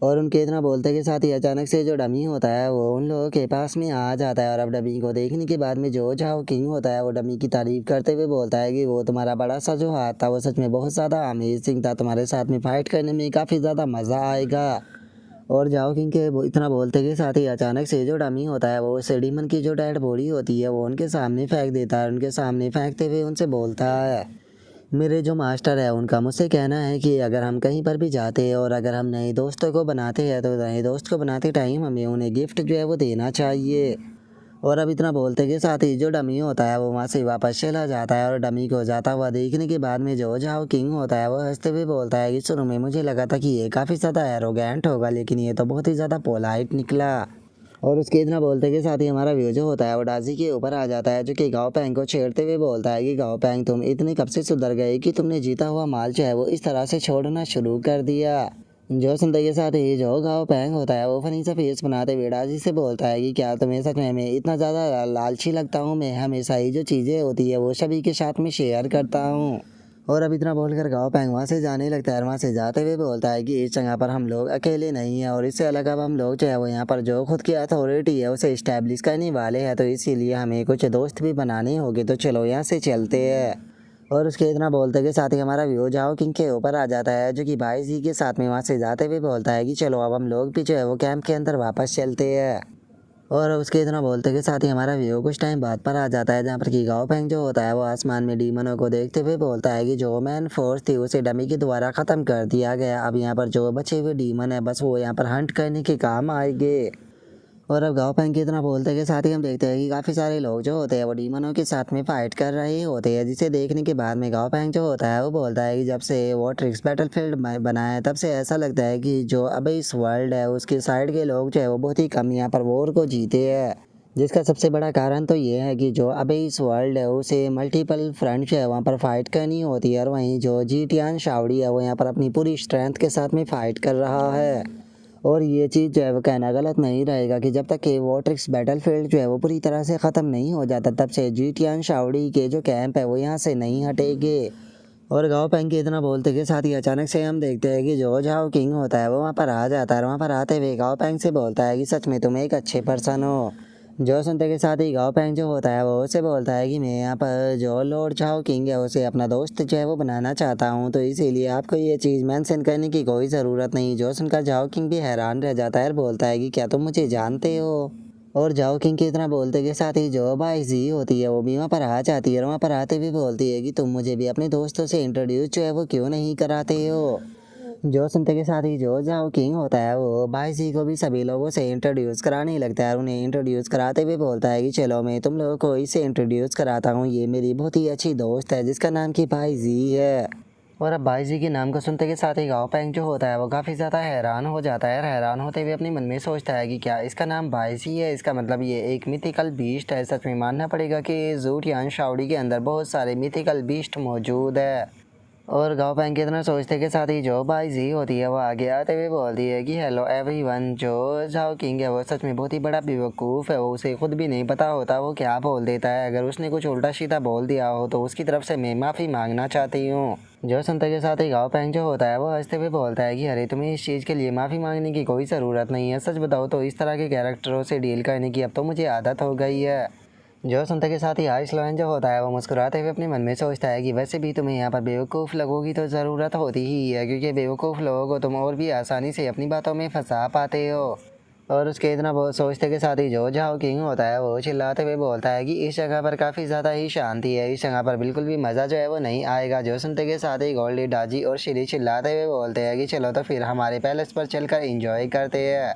और उनके इतना बोलते के साथ ही अचानक से जो डमी होता है वो उन लोगों के पास में आ जाता है। और अब डमी को देखने के बाद में जो जाओ किंग होता है वो डमी की तारीफ करते हुए बोलता है कि वो तुम्हारा बड़ा सा जो हाथ था वो सच में बहुत ज़्यादा अमेजिंग था। तुम्हारे साथ में फ़ाइट करने में काफ़ी ज़्यादा मज़ा आएगा। और जाओ किंग के इतना बोलते के साथ ही अचानक से जो डमी होता है वो उस डीमन की जो डेड बॉडी होती है वो उनके सामने फेंक देता है। उनके सामने फेंकते हुए उनसे बोलता है मेरे जो मास्टर है उनका मुझसे कहना है कि अगर हम कहीं पर भी जाते हैं और अगर हम नए दोस्तों को बनाते हैं तो नए दोस्त को बनाते टाइम हमें उन्हें गिफ्ट जो है वो देना चाहिए। और अब इतना बोलते के साथ ही जो डमी होता है वो वहाँ से वापस चला जाता है। और डमी को जाता हुआ देखने के बाद में जो जाओ किंग होता है वो हंसते हुए बोलता है कि शुरू में मुझे लगा था कि ये काफ़ी ज़्यादा एरोगेंट होगा लेकिन ये तो बहुत ही ज़्यादा पोलाइट निकला। और उसके इतना बोलते के साथ ही हमारा व्यू जो होता है वो डाजी के ऊपर आ जाता है जो कि गाँव पैंग को छेड़ते हुए बोलता है कि गाँव पैंग तुम इतने कब से सुधर गए कि तुमने जीता हुआ माल जो है वो इस तरह से छोड़ना शुरू कर दिया। जो सुनते के साथ ही जो गाँव पैंग होता है वो फनी सा फेस बनाते हुए डाजी से बोलता है कि क्या तुम्हें सच में मैं इतना ज़्यादा लालची लगता हूँ। मैं हमेशा ही जो चीज़ें होती है वो सभी के साथ में शेयर करता हूँ। और अब इतना बोलकर गाँव पैंग वहाँ से जाने लगता है। वहाँ से जाते हुए बोलता है कि इस जगह पर हम लोग अकेले नहीं हैं और इससे अलग अब हम लोग जो है वो यहाँ पर जो खुद की अथॉरिटी है उसे इस्टेब्लिश करने वाले हैं तो इसीलिए हमें कुछ दोस्त भी बनाने होंगे तो चलो यहाँ से चलते हैं। और उसके इतना बोलते के साथ ही हमारा व्यू जाओ किंग के ऊपर आ जाता है जो कि भाई जी के साथ में वहाँ से जाते हुए बोलता है कि चलो अब हम लोग भी जो है वो कैंप के अंदर वापस चलते हैं। और उसके इतना बोलते के साथ ही हमारा व्यू कुछ टाइम बाद पर आ जाता है, जहाँ पर कि गाओ फेंग जो होता है वो आसमान में डीमनों को देखते हुए बोलता है कि जो मैन फोर्स थी उसे डमी के द्वारा ख़त्म कर दिया गया। अब यहाँ पर जो बचे हुए डीमन है बस वो यहाँ पर हंट करने के काम आएंगे। और अब गाँव पैंग की इतना बोलते के साथ ही हम देखते हैं कि काफ़ी सारे लोग जो होते हैं वो डीमनों के साथ में फाइट कर रहे होते हैं, जिसे देखने के बाद में गाँव पैंग जो होता है वो बोलता है कि जब से वो ट्रिक्स बैटलफील्ड बना है तब से ऐसा लगता है कि जो अब इस वर्ल्ड है उसके साइड के लोग जो है वो बहुत ही कम यहाँ पर वॉर को जीते हैं। जिसका सबसे बड़ा कारण तो ये है कि जो अब इस वर्ल्ड है उसे मल्टीपल फ्रंट जो है वहाँ पर फाइट करनी होती है, और वहीं जो जीटियान शावड़ी है वो यहाँ पर अपनी पूरी स्ट्रेंथ के साथ में फाइट कर रहा है। और ये चीज़ जो है वो कहना गलत नहीं रहेगा कि जब तक कि वॉट्रिक्स बैटलफील्ड जो है वो पूरी तरह से ख़त्म नहीं हो जाता तब से जीटियान शावड़ी के जो कैंप है वो यहाँ से नहीं हटेंगे। और गाँव पैंग के इतना बोलते के साथ ही अचानक से हम देखते हैं कि जो झाओ किंग होता है वो वहाँ पर आ जाता है, और वहाँ पर आते हुए गाँव पैंग से बोलता है कि सच में तुम एक अच्छे पर्सन हो। जो सुनते के साथ ही गाँव पैंग जो होता है वो उसे बोलता है कि मैं यहाँ पर जो लॉर्ड झाओ किंग है उसे अपना दोस्त जो है वो बनाना चाहता हूँ, तो इसीलिए आपको ये चीज़ मेंशन करने की कोई ज़रूरत नहीं। जो सुनकर झाओ किंग भी हैरान रह जाता है और बोलता है कि क्या तुम मुझे जानते हो। और झाओ किंग के इतना बोलते के साथ ही जो बाई जी होती है वो भी वहाँ पर आ जाती है, और वहाँ पर आते हुए बोलती है कि तुम मुझे भी अपने दोस्तों से इंट्रोड्यूस जो है वो क्यों नहीं कराते हो। जो सुनते के साथ ही जो झाओ किंग होता है वो भाई जी को भी सभी लोगों से इंट्रोड्यूस कराने लगता है, और उन्हें इंट्रोड्यूस कराते हुए बोलता है कि चलो मैं तुम लोगों को इसे इंट्रोड्यूस कराता हूँ, ये मेरी बहुत ही अच्छी दोस्त है जिसका नाम कि भाई जी है। और अब भाई जी के नाम को सुनते के साथ ही गाँव पैंग जो होता है वो काफ़ी ज़्यादा हैरान हो जाता है, और हैरान होते हुए अपने मन में सोचता है कि क्या इसका नाम भाई जी है, इसका मतलब ये एक मिथिकल बीस्ट है। सच में मानना पड़ेगा कि ज़ूटियान शावड़ी के अंदर बहुत सारे मिथिकल बीस्ट मौजूद है। और गाँव पैंग के इतना सोचते के साथ ही जो बाई जी होती है वो आगे आते हुए बोलती है कि हेलो एवरीवन। जो झाओ किंग है वो सच में बहुत ही बड़ा बेवकूफ़ है, वो उसे खुद भी नहीं पता होता वो क्या बोल देता है। अगर उसने कुछ उल्टा सीधा बोल दिया हो तो उसकी तरफ से मैं माफ़ी मांगना चाहती हूँ। जो सुनते के साथ ही गाँव पैंग जो होता है वो हंसते हुए बोलता है कि अरे तुम्हें इस चीज़ के लिए माफ़ी मांगने की कोई ज़रूरत नहीं है, सच बताओ तो इस तरह के कैरेक्टरों से डील करने की अब तो मुझे आदत हो गई है। जो सुनते के साथ ही आइस लोयन जो होता है वो मुस्कुराते हुए अपने मन में सोचता है कि वैसे भी तुम्हें यहाँ पर बेवकूफ़ लगोगी तो ज़रूरत होती ही है, क्योंकि बेवकूफ़ लोगों को तुम और भी आसानी से अपनी बातों में फंसा पाते हो। और उसके इतना बहुत सोचते के साथ ही जो झाओ किंग होता है वो चिल्लाते हुए बोलता है कि इस जगह पर काफ़ी ज़्यादा ही शांति है, इस जगह पर बिल्कुल भी मज़ा जो है वो नहीं आएगा। जो सुनते के साथ ही गोल्डी, डाजी और श्री चिल्लाते हुए बोलते हैं कि चलो तो फिर हमारे पैलेस पर चलकर इंजॉय करते हैं।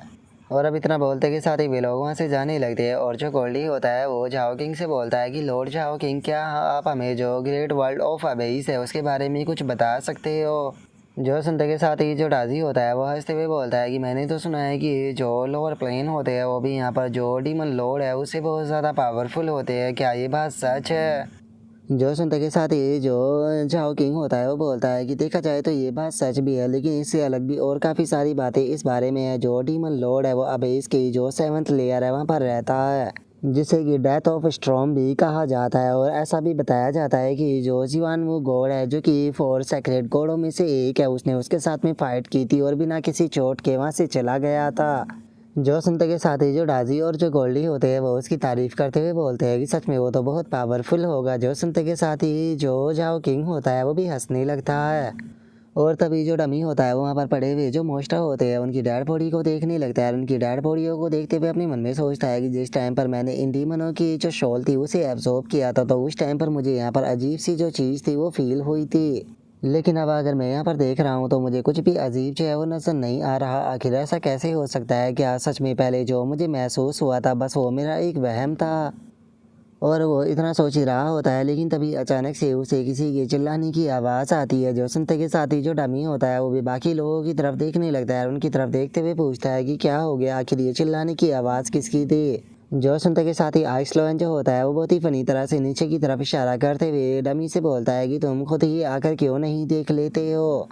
और अब इतना बोलते के साथ ही वे लोग वहाँ से जाने लगते हैं, और जो गोल्डी होता है वो झाओ किंग से बोलता है कि लॉर्ड झाओ किंग, क्या आप हमें जो ग्रेट वर्ल्ड ऑफ अबेइस है उसके बारे में कुछ बता सकते हो। जो सुनते के साथ ही जो डाजी होता है वो हंसते हुए बोलता है कि मैंने तो सुना है कि जो लोअर प्लेन होते हैं वो भी यहाँ पर जो डीमन लॉर्ड है उससे बहुत ज़्यादा पावरफुल होते हैं, क्या ये बात सच है। जो सुनते के साथ ही जो झाओ किंग होता है वो बोलता है कि देखा जाए तो ये बात सच भी है, लेकिन इससे अलग भी और काफ़ी सारी बातें इस बारे में है। जो डीमन लॉर्ड है वो अब इसकी जो 7th लेयर है वहाँ पर रहता है, जिसे कि डेथ ऑफ स्ट्रॉम भी कहा जाता है। और ऐसा भी बताया जाता है कि जो जीवान वो गॉड है जो कि 4 सेक्रेट गॉडों में से एक है, उसने उसके साथ में फाइट की थी और बिना किसी चोट के वहाँ से चला गया था। जो सुनते के साथ ही जो डाजी और जो गोल्डी होते हैं वो उसकी तारीफ करते हुए बोलते हैं कि सच में वो तो बहुत पावरफुल होगा। जो सुनते के साथ ही जो झाओ किंग होता है वो भी हंसने लगता है, और तभी जो डमी होता है वो वहाँ पर पड़े हुए जो मोस्टर होते हैं उनकी डेड बॉडी को देखने लगता है। उनकी डेड बॉडियों को देखते हुए अपने मन में सोचता है कि जिस टाइम पर मैंने इन डीमनों की जो शॉल थी उसे एब्जॉर्ब किया था तो उस टाइम पर मुझे यहाँ पर अजीब सी जो चीज़ थी वो फील हुई थी, लेकिन अब अगर मैं यहाँ पर देख रहा हूँ तो मुझे कुछ भी अजीब जो है वो नज़र नहीं आ रहा। आखिर ऐसा कैसे हो सकता है? क्या सच में पहले जो मुझे महसूस हुआ था बस वो मेरा एक वहम था? और वो इतना सोच ही रहा होता है, लेकिन तभी अचानक से उसे किसी के चिल्लाने की आवाज़ आती है। जो सुनते के साथ ही जो डमी होता है वो भी बाकी लोगों की तरफ देखने लगता है, और उनकी तरफ देखते हुए पूछता है कि क्या हो गया, आखिर ये चिल्लाने की आवाज़ किसकी थी। जो सुनते के साथ ही आइस लोयन जो होता है वो बहुत ही फनी तरह से नीचे की तरफ इशारा करते हुए डमी से बोलता है कि तुम खुद ही आकर क्यों नहीं देख लेते हो।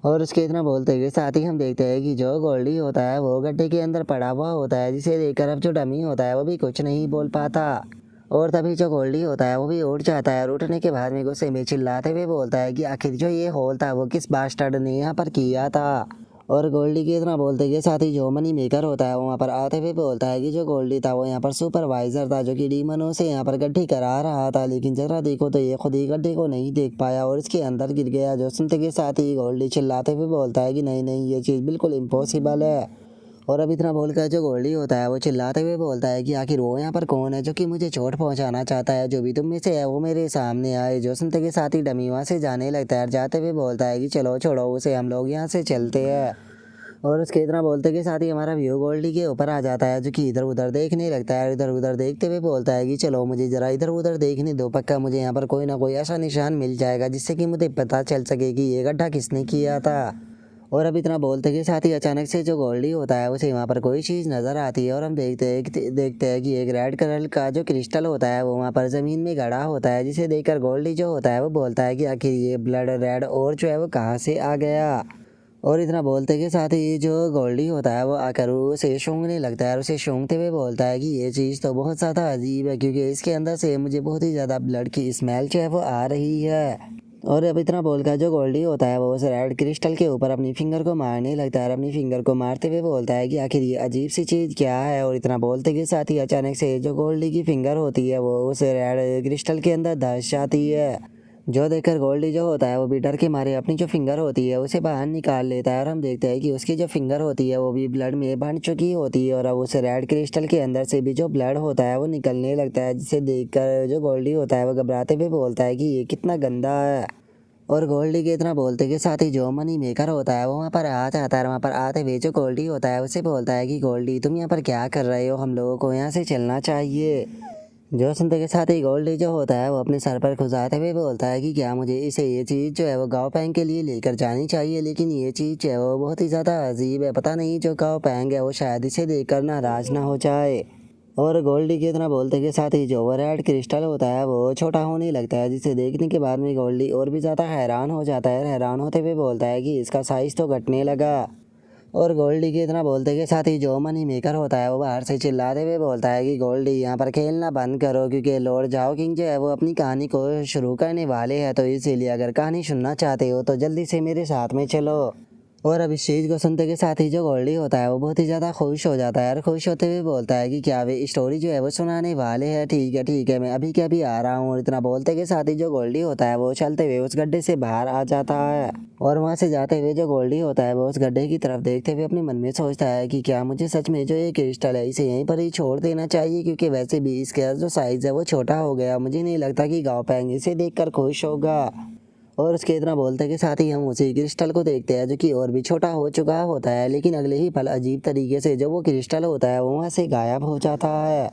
और उसके इतना बोलते के साथ ही हम देखते हैं कि जो गोल्डी होता है वो गड्ढे के अंदर पड़ा हुआ होता है, जिसे देखकर अब जो डमी होता है वो भी कुछ नहीं बोल पाता। और तभी जो गोल्डी होता है वो भी उठ जाता है, और उठने के बाद में गुस्से में चिल्लाते हुए बोलता है कि आखिर जो ये होल था वो किस बास्टर्ड ने यहाँ पर किया था। और गोल्डी के इतना बोलते के साथ ही जो मनी मेकर होता है वो वहाँ पर आते हुए बोलता है कि जो गोल्डी था वो यहाँ पर सुपरवाइजर था जो कि डीमनों से यहाँ पर गड्ढे करा रहा था, लेकिन जरा देखो तो ये खुद ही गड्ढे को नहीं देख पाया और इसके अंदर गिर गया। जो सुनते के साथ ही गोल्डी चिल्लाते हुए बोलता है कि नहीं नहीं, ये चीज़ बिल्कुल इम्पॉसिबल है। और अब इतना बोलकर जो गोल्डी होता है वो चिल्लाते हुए बोलता है कि आखिर वो यहाँ पर कौन है जो कि मुझे चोट पहुँचाना चाहता है। जो भी तुम में से है वो मेरे सामने आए। जो सुनते के साथ ही डमी वहाँ से जाने लगता है और जाते हुए बोलता है कि चलो छोड़ो उसे, हम लोग यहाँ से चलते हैं। और उसके इतना बोलते के साथ ही हमारा व्यू गोल्डी के ऊपर आ जाता है, जो कि इधर उधर देखने लगता है। इधर उधर देखते हुए बोलता है कि चलो मुझे ज़रा इधर उधर देखने दो, पक्का मुझे यहाँ पर कोई ना कोई ऐसा निशान मिल जाएगा जिससे कि मुझे पता चल सके कि ये गड्ढा किसने किया था। और अब इतना बोलते के साथ ही अचानक से जो गोल्डी होता है उसे वहाँ पर कोई चीज़ नज़र आती है और हम देखते हैं कि एक रेड कलर का जो क्रिस्टल होता है वो वहाँ पर ज़मीन में गड़ा होता है, जिसे देखकर गोल्डी जो होता है वो बोलता है कि आखिर ये ब्लड रेड और जो है वो कहाँ से आ गया। और इतना बोलते के साथ ही जो गोल्डी होता है वो आकर उसे सूंघने लगता है और उसे सूंघते हुए बोलता है कि ये चीज़ तो बहुत ज़्यादा अजीब है, क्योंकि इसके अंदर से मुझे बहुत ही ज़्यादा ब्लड की स्मेल जो है वो आ रही है। और अब इतना बोलकर जो गोल्डी होता है वो उस रेड क्रिस्टल के ऊपर अपनी फिंगर को मारने लगता है और अपनी फिंगर को मारते हुए बोलता है कि आखिर ये अजीब सी चीज़ क्या है। और इतना बोलते के साथ ही अचानक से जो गोल्डी की फिंगर होती है वो उस रेड क्रिस्टल के अंदर धंस जाती है, जो देखकर गोल्डी जो होता है वो भी डर के मारे अपनी जो फिंगर होती है उसे बाहर निकाल लेता है। और हम देखते हैं कि उसकी जो फिंगर होती है वो भी ब्लड में बन चुकी होती है और अब उस रेड क्रिस्टल के अंदर से भी जो ब्लड होता है वो निकलने लगता है, जिसे देखकर जो गोल्डी होता है वो घबराते हुए बोलता है कि ये कितना गंदा है। और गोल्डी के इतना बोलते के साथ ही जो मनी मेकर होता है वो वहाँ पर आ जाता है। वहाँ पर आते हुए जो गोल्डी होता है उसे बोलता है कि गोल्डी तुम यहाँ पर क्या कर रहे हो, हम लोगों को यहाँ से चलना चाहिए। जो सुनते के साथ ही गोल्डी जो होता है वो अपने सर पर खुजाते हुए बोलता है कि क्या मुझे इसे ये चीज़ जो है वो गाँव पैंग के लिए लेकर जानी चाहिए, लेकिन ये चीज़ जो है वो बहुत ही ज़्यादा अजीब है, पता नहीं जो गाँव पैंग है वो शायद इसे देखकर नाराज ना हो जाए। और गोल्डी के इतना बोलते के साथ ही जो रेड क्रिस्टल होता है वो छोटा होने लगता है, जिसे देखने के बाद में गोल्डी और भी ज़्यादा हैरान हो जाता है। हैरान होते हुए बोलता है कि इसका साइज़ तो घटने लगा। और गोल्डी के इतना बोलते के साथ ही जो मनी मेकर होता है वो बाहर से चिल्लाते हुए बोलता है कि गोल्डी यहाँ पर खेलना बंद करो, क्योंकि लॉर्ड जाओ किंग जो है वो अपनी कहानी को शुरू करने वाले हैं, तो इसीलिए अगर कहानी सुनना चाहते हो तो जल्दी से मेरे साथ में चलो। और अब इस चीज़ को सुनते के साथ ही जो गोल्डी होता है वो बहुत ही ज़्यादा खुश हो जाता है और खुश होते हुए बोलता है कि क्या वे स्टोरी जो है वो सुनाने वाले हैं, ठीक है मैं अभी के अभी आ रहा हूँ। और इतना बोलते के साथ ही जो गोल्डी होता है वो चलते हुए उस गड्ढे से बाहर आ जाता है। और वहाँ से जाते हुए जो गोल्डी होता है वो उस गड्ढे की तरफ देखते हुए अपने मन में सोचता है कि क्या मुझे सच में जो ये क्रिस्टल है इसे यहीं पर ही छोड़ देना चाहिए, क्योंकि वैसे भी इसका जो साइज़ है वो छोटा हो गया, मुझे नहीं लगता कि गाँव पैंग इसे देखकर खुश होगा। और उसके इतना बोलते के साथ ही हम उसी क्रिस्टल को देखते हैं जो कि और भी छोटा हो चुका होता है, लेकिन अगले ही पल अजीब तरीके से जो वो क्रिस्टल होता है वो वहाँ से गायब हो जाता है।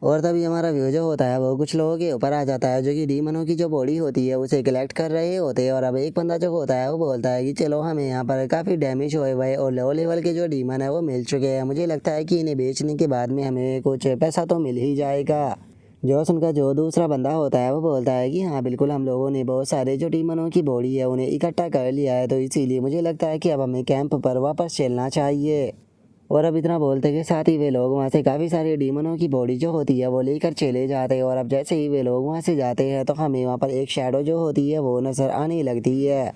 और तभी हमारा व्यू जो होता है वो कुछ लोगों के ऊपर आ जाता है, जो कि डीमनों की जो बॉडी होती है उसे कलेक्ट कर रहे होते हैं। और अब एक बंदा जो होता है वो बोलता है कि चलो हमें यहाँ पर काफ़ी डैमेज हुए हुए और लो लेवल के जो डीमन है वो मिल चुके हैं, मुझे लगता है कि इन्हें बेचने के बाद में हमें कुछ पैसा तो मिल ही जाएगा। जो सुनकर जो दूसरा बंदा होता है वो बोलता है कि हाँ बिल्कुल, हम लोगों ने बहुत सारे जो डीमनों की बॉडी है उन्हें इकट्ठा कर लिया है, तो इसीलिए मुझे लगता है कि अब हमें कैंप पर वापस चलना चाहिए। और अब इतना बोलते के साथ ही वे लोग वहाँ से काफ़ी सारे डीमनों की बॉडी जो होती है वो लेकर चले जाते हैं। और अब जैसे ही वे लोग वहाँ से जाते हैं तो हमें वहाँ पर एक शैडो जो होती है वो नज़र आने लगती है।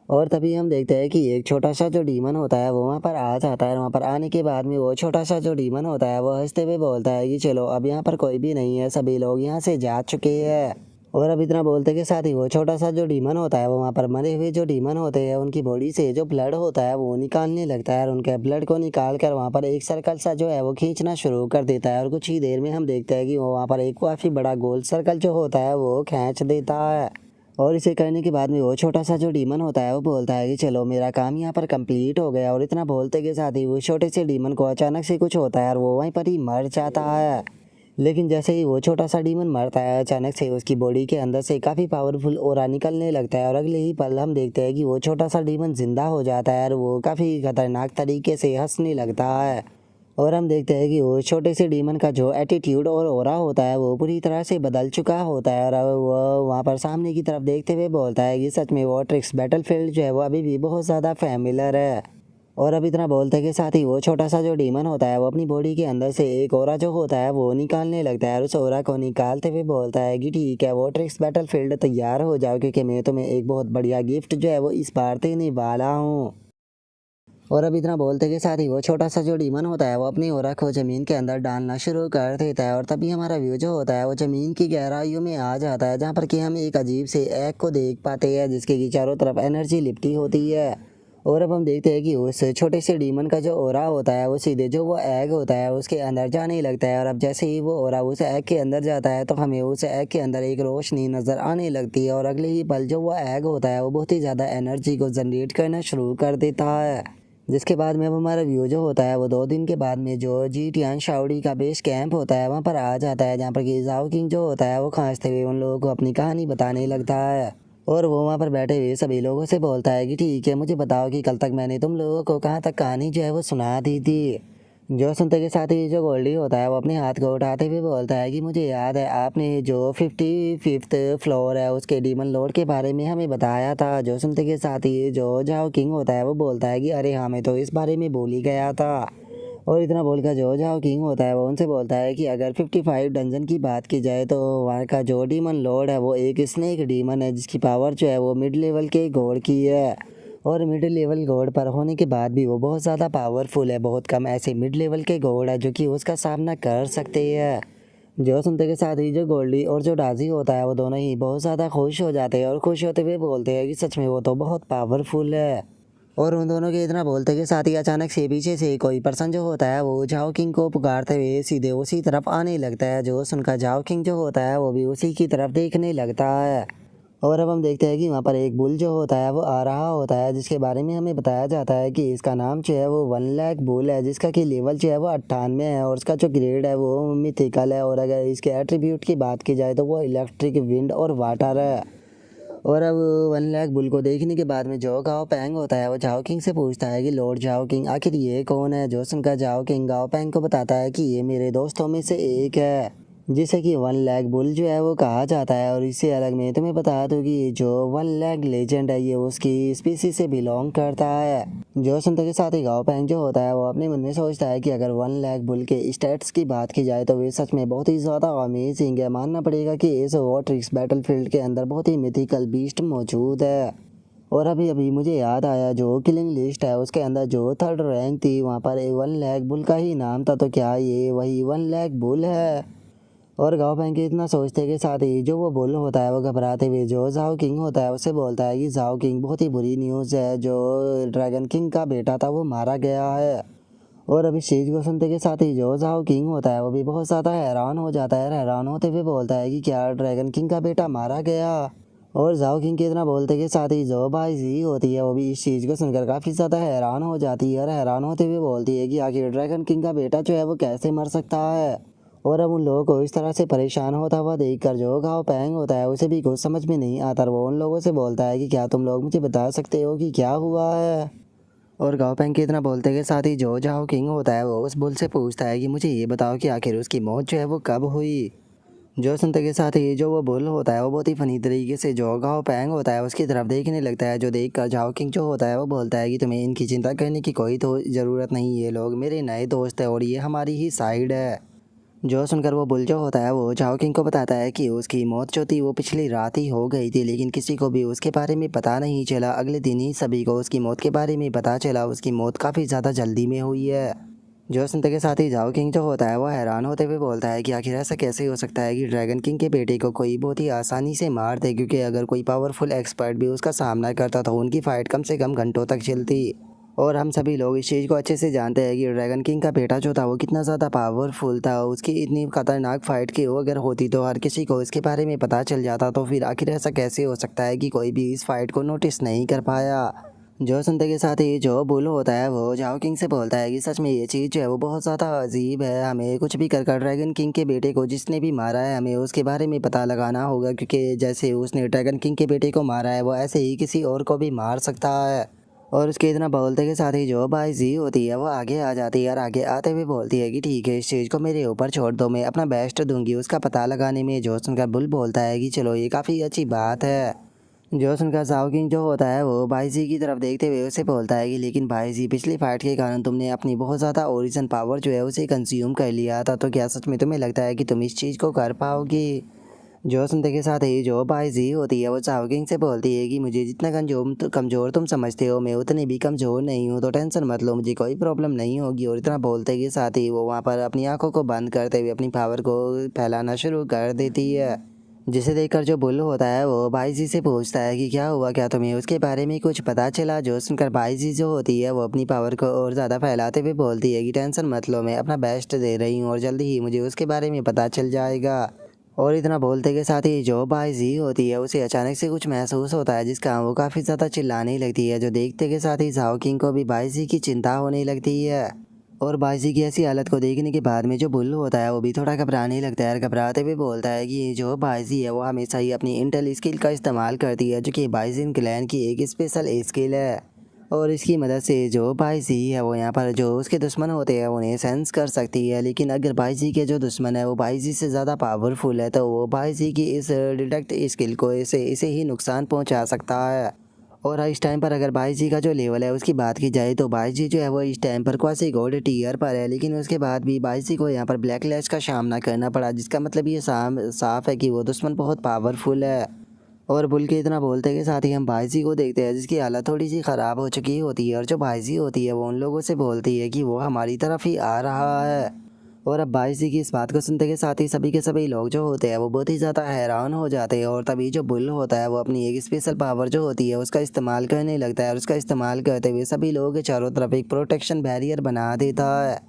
और तभी हम देखते हैं कि एक छोटा सा जो डीमन होता है वो वहाँ पर आ जाता है। वहाँ पर आने के बाद में वो छोटा सा जो डीमन होता है वो हंसते हुए बोलता है कि चलो अब यहाँ पर कोई भी नहीं है, सभी लोग यहाँ से जा चुके हैं। और अब इतना बोलते के साथ ही वो छोटा सा जो डीमन होता है वो वहाँ पर मरे हुए जो डीमन होते हैं उनकी बॉडी से जो ब्लड होता है वो निकालने लगता है और उनके ब्लड को निकाल कर वहाँ पर एक सर्कल सा जो है वो खींचना शुरू कर देता है। और कुछ ही देर में हम देखते हैं कि वो वहाँ पर एक काफ़ी बड़ा गोल सर्कल जो होता है वो खींच देता है। और इसे करने के बाद में वो छोटा सा जो डीमन होता है वो बोलता है कि चलो मेरा काम यहाँ पर कंप्लीट हो गया। और इतना बोलते के साथ ही वो छोटे से डीमन को अचानक से कुछ होता है और वो वहीं पर ही मर जाता है। लेकिन जैसे ही वो छोटा सा डीमन मरता है अचानक से उसकी बॉडी के अंदर से काफ़ी पावरफुल ऑरा निकलने लगता है और अगले ही पल हम देखते हैं कि वो छोटा सा डीमन जिंदा हो जाता है और वो काफ़ी खतरनाक तरीके से हंसने लगता है। और हम देखते हैं कि वो छोटे से डीमन का जो एटीट्यूड और ऑरा होता है वो पूरी तरह से बदल चुका होता है। और अब वो वहाँ पर सामने की तरफ देखते हुए बोलता है कि सच में वो ट्रिक्स बैटलफील्ड जो है वो अभी भी बहुत ज़्यादा फैमिलियर है। और अब इतना बोलते के साथ ही वो छोटा सा जो डीमन होता है वो अपनी बॉडी के अंदर से एक ऑरा जो होता है वो निकालने लगता है और उस ऑरा को निकालते हुए बोलता है कि ठीक है वो ट्रिक्स बैटलफील्ड तैयार हो जाओ, क्योंकि मैं तुम्हें एक बहुत बढ़िया गिफ्ट जो है वो इस बार देने वाला हूँ। और अब इतना बोलते के साथ ही वो छोटा सा जो डीमन होता है वो अपनी ऑरा को ज़मीन के अंदर डालना शुरू कर देता है। और तभी हमारा व्यू जो होता है वो ज़मीन की गहराइयों में आ जाता है, जहाँ पर कि हम एक अजीब से एग को देख पाते हैं जिसके की चारों तरफ एनर्जी लिपटी होती है। और अब हम देखते हैं कि उस छोटे से डीमन का जो ओरा होता है वो सीधे जो वो एग होता है उसके अंदर जाने लगता है। और अब जैसे ही वो ओरा उस एग के अंदर जाता है तो हमें उस एग के अंदर एक रोशनी नज़र आने लगती है। और अगले ही पल जो वो एग होता है वो बहुत ही ज़्यादा एनर्जी को जनरेट करना शुरू कर देता है। जिसके बाद में अब हमारा व्यू जो होता है वो 2 दिन के बाद में जो जी टियान शाओडी का बेस कैंप होता है वहाँ पर आ जाता है, जहाँ पर कि जाओ किंग जो होता है वो खांसते हुए उन लोगों को अपनी कहानी बताने लगता है। और वो वहाँ पर बैठे हुए सभी लोगों से बोलता है कि ठीक है, मुझे बताओ कि कल तक मैंने तुम लोगों को कहाँ तक कहानी जो है वो सुना दी थी। जो सुनते के साथ ही जो गोल्डी होता है वो अपने हाथ को उठाते हुए बोलता है कि मुझे याद है आपने जो 55th फ्लोर है उसके डीमन लॉर्ड के बारे में हमें बताया था। जो सुनते के साथ ही जो जाओ किंग होता है वो बोलता है कि अरे हाँ, मैं तो इस बारे में भूल ही गया था। और इतना बोलकर जो जाओ किंग होता है वो उनसे बोलता है कि अगर 55 डंजन की बात की जाए तो वहाँ का जो डीमन लॉर्ड है वो एक स्नेक डीमन है, जिसकी पावर जो है वो मिड लेवल के गॉड की है। और मिड लेवल गॉड पर होने के बाद भी वो बहुत ज़्यादा पावरफुल है। बहुत कम ऐसे मिड लेवल के गॉड है जो कि उसका सामना कर सकते हैं। जो सुनते के साथ ही जो गोल्डी और जो डाजी होता है वो दोनों ही बहुत ज़्यादा खुश हो जाते हैं और खुश होते हुए बोलते हैं कि सच में वो तो बहुत पावरफुल है। और उन दोनों के इतना बोलते के साथ ही अचानक से पीछे से कोई पर्सन जो होता है वो जाओ किंग को पुकारते हुए सीधे उसी तरफ आने लगता है। जो सुनकर जाओ किंग जो होता है वो भी उसी की तरफ देखने लगता है। और अब हम देखते हैं कि वहाँ पर एक बुल जो होता है वो आ रहा होता है, जिसके बारे में हमें बताया जाता है कि इसका नाम जो है वो 1 लाख बुल है, जिसका कि लेवल जो है वो 98 है और उसका जो ग्रेड है वो मिथिकल है। और अगर इसके एट्रीब्यूट की बात की जाए तो वो इलेक्ट्रिक, विंड और वाटर है। और अब 1 लाख बुल को देखने के बाद में जो गाओ पैंग होता है वो जाओ किंग से पूछता है कि लॉर्ड जाओ किंग आखिर ये कौन है। जो सुनकर जाओ किंग गाओ पैंग को बताता है कि ये मेरे दोस्तों में से एक है, जिसे कि 1 लाख बुल जो है वो कहा जाता है। और इससे अलग मैं तुम्हें बता दूँ कि जो 1 लाख लेजेंड है ये उसकी स्पीसी से बिलोंग करता है। जो सुनते के साथ ही गाओ पैंग जो होता है वो अपने मन में सोचता है कि अगर 1 लाख बुल के स्टैट्स की बात की जाए तो वे सच में बहुत ही ज़्यादा अमेजिंग है। मानना पड़ेगा कि इस वॉट्रिक्स बैटलफील्ड के अंदर बहुत ही मिथिकल बीस्ट मौजूद है। और अभी अभी मुझे याद आया जो किलिंग लिस्ट है उसके अंदर जो 3rd रैंक थी वहाँ पर 1 लाख बुल का ही नाम था, तो क्या ये वही 1 लाख बुल है। और गाँव बैंक के इतना सोचते के साथ ही जो वो बुल होता है वो घबराते हुए जो जाओ किंग होता है उससे बोलता है कि जाओ किंग बहुत ही बुरी न्यूज़ है, जो ड्रैगन किंग का बेटा था वो मारा गया है। और अभी इस चीज़ को सुनते के साथ ही जो जाओ किंग होता है वो भी बहुत ज़्यादा हैरान हो जाता है। हैरान होते हुए बोलता है कि क्या ड्रैगन किंग का बेटा मारा गया। और जाओ किंग के इतना बोलते के साथ ही जो भाई जी होती है वो भी इस चीज़ को सुनकर काफ़ी ज़्यादा हैरान हो जाती है। और हैरान होते हुए बोलती है कि आखिर ड्रैगन किंग का बेटा जो है वो कैसे मर सकता है। और अब उन लोगों को इस तरह से परेशान होता हुआ देखकर जो गाँव पैंग होता है उसे भी कुछ समझ में नहीं आता। वो उन लोगों से बोलता है कि क्या तुम लोग मुझे बता सकते हो कि क्या हुआ है। और गाँव पैंग के इतना बोलते के साथ ही जो जाओ किंग होता है वो उस बुल से पूछता है कि मुझे ये बताओ कि आखिर उसकी मौत जो है वो कब हुई। जो सुनते के साथ ही जो वो बुल होता है वो बहुत ही फनी तरीके से जो गाँव पैंग होता है उसकी तरफ देखने लगता है। जो देख कर जाओ किंग जो होता है वो बोलता है कि तुम्हें इनकी चिंता करने की कोई तो ज़रूरत नहीं, ये लोग मेरे नए दोस्त हैं और ये हमारी ही साइड है। जो सुनकर वो बुल जो होता है वो जाओ किंग को बताता है कि उसकी मौत जो थी वो पिछली रात ही हो गई थी, लेकिन किसी को भी उसके बारे में पता नहीं चला। अगले दिन ही सभी को उसकी मौत के बारे में पता चला। उसकी मौत काफ़ी ज़्यादा जल्दी में हुई है। जो सुनते के साथ ही जाओ किंग जो होता है वो हैरान होते हुए बोलता है कि आखिर ऐसा कैसे हो सकता है कि ड्रैगन किंग के बेटे को कोई बहुत ही आसानी से मार दे, क्योंकि अगर कोई पावरफुल एक्सपर्ट भी उसका सामना करता तो उनकी फ़ाइट कम से कम घंटों तक चलती। और हम सभी लोग इस चीज़ को अच्छे से जानते हैं कि ड्रैगन किंग का बेटा जो था वो कितना ज़्यादा पावरफुल था। उसकी इतनी खतरनाक फाइट की वो अगर होती तो हर किसी को इसके बारे में पता चल जाता। तो फिर आखिर ऐसा कैसे हो सकता है कि कोई भी इस फाइट को नोटिस नहीं कर पाया। जो सुनते के साथ ही जो बुल होता है वो जाओ किंग से बोलता है कि सच में ये चीज़ जो है वो बहुत ज़्यादा अजीब है। हमें कुछ भी कर ड्रैगन किंग के बेटे को जिसने भी मारा है हमें उसके बारे में पता लगाना होगा, क्योंकि जैसे उसने ड्रैगन किंग के बेटे को मारा है वो ऐसे ही किसी और को भी मार सकता है। और उसके इतना बोलते के साथ ही जो बाई जी होती है वो आगे आ जाती है और आगे आते हुए बोलती है कि ठीक है, इस चीज़ को मेरे ऊपर छोड़ दो, मैं अपना बेस्ट दूंगी उसका पता लगाने में। जो सुनकर बुल बोलता है कि चलो ये काफ़ी अच्छी बात है। जो सुनकर जाओ किंग जो होता है वो भाई जी की तरफ देखते हुए उसे बोलता है कि लेकिन भाई जी, पिछली फाइट के कारण तुमने अपनी बहुत ज़्यादा ओरिजिन पावर जो है उसे कंज्यूम कर लिया था, तो क्या सच में तुम्हें लगता है कि तुम इस चीज़ को कर पाओगी। जो सुनते के साथ ही जो भाई जी होती है वो जाओ किंग से बोलती है कि मुझे जितना कमज़ोर तुम समझते हो मैं उतनी भी कमज़ोर नहीं हूँ, तो टेंशन मत लो, मुझे कोई प्रॉब्लम नहीं होगी। और इतना बोलते के साथ ही वो वहाँ पर अपनी आंखों को बंद करते हुए अपनी पावर को फैलाना शुरू कर देती है। जिसे देखकर जो बुल होता है वो बाईजी से पूछता है कि क्या हुआ, क्या तुम्हें उसके बारे में कुछ पता चला। जो सुनकर बाईजी जो होती है वो अपनी पावर को और ज़्यादा फैलाते हुए बोलती है कि टेंशन मत लो, मैं अपना बेस्ट दे रही हूँ और जल्दी ही मुझे उसके बारे में पता चल जाएगा। और इतना बोलते के साथ ही जो बाईजी होती है उसे अचानक से कुछ महसूस होता है जिसका वो काफ़ी ज़्यादा चिल्लाने लगती है। जो देखते के साथ ही झाओ किंग को भी बाईजी की चिंता होने लगती है। और बाईजी की ऐसी हालत को देखने के बाद में जो बुल्लू होता है वो भी थोड़ा घबराने लगता है और घबराते हुए बोलता है कि ये जो बाईजी है वो हमेशा ही अपनी इंटेल स्किल का इस्तेमाल करती है, जो कि बाईजिन क्लैन की एक स्पेशल स्किल है। और इसकी मदद से जो बाईजी है वो यहाँ पर जो उसके दुश्मन होते हैं उन्हें सेंस कर सकती है। लेकिन अगर बाईजी के जो दुश्मन है वो बाईजी से ज़्यादा पावरफुल है तो वो बाईजी की इस डिटेक्ट स्किल को इसे ही नुकसान पहुँचा सकता है। और इस टाइम पर अगर बाईजी का जो लेवल है उसकी बात की जाए तो बाईजी जो है वो इस टाइम पर क्वासी गोल्ड टीयर पर है। लेकिन उसके बाद भी बाईजी को यहाँ पर ब्लैक लैश का सामना करना पड़ा, जिसका मतलब ये साफ है कि वो दुश्मन बहुत पावरफुल है। और बुल के इतना बोलते के साथ ही हम बाईजी को देखते हैं जिसकी हालत थोड़ी सी ख़राब हो चुकी होती है। और जो बाईजी होती है वो उन लोगों से बोलती है कि वो हमारी तरफ ही आ रहा है। और अब बाईजी की इस बात को सुनते के साथ ही सभी के सभी लोग जो होते हैं वो बहुत ही ज़्यादा हैरान हो जाते हैं। और तभी जो बुल होता है वो अपनी एक स्पेशल पावर जो होती है उसका इस्तेमाल करने लगता है और उसका इस्तेमाल करते हुए सभी लोगों के चारों तरफ एक प्रोटेक्शन बैरियर बना देता है।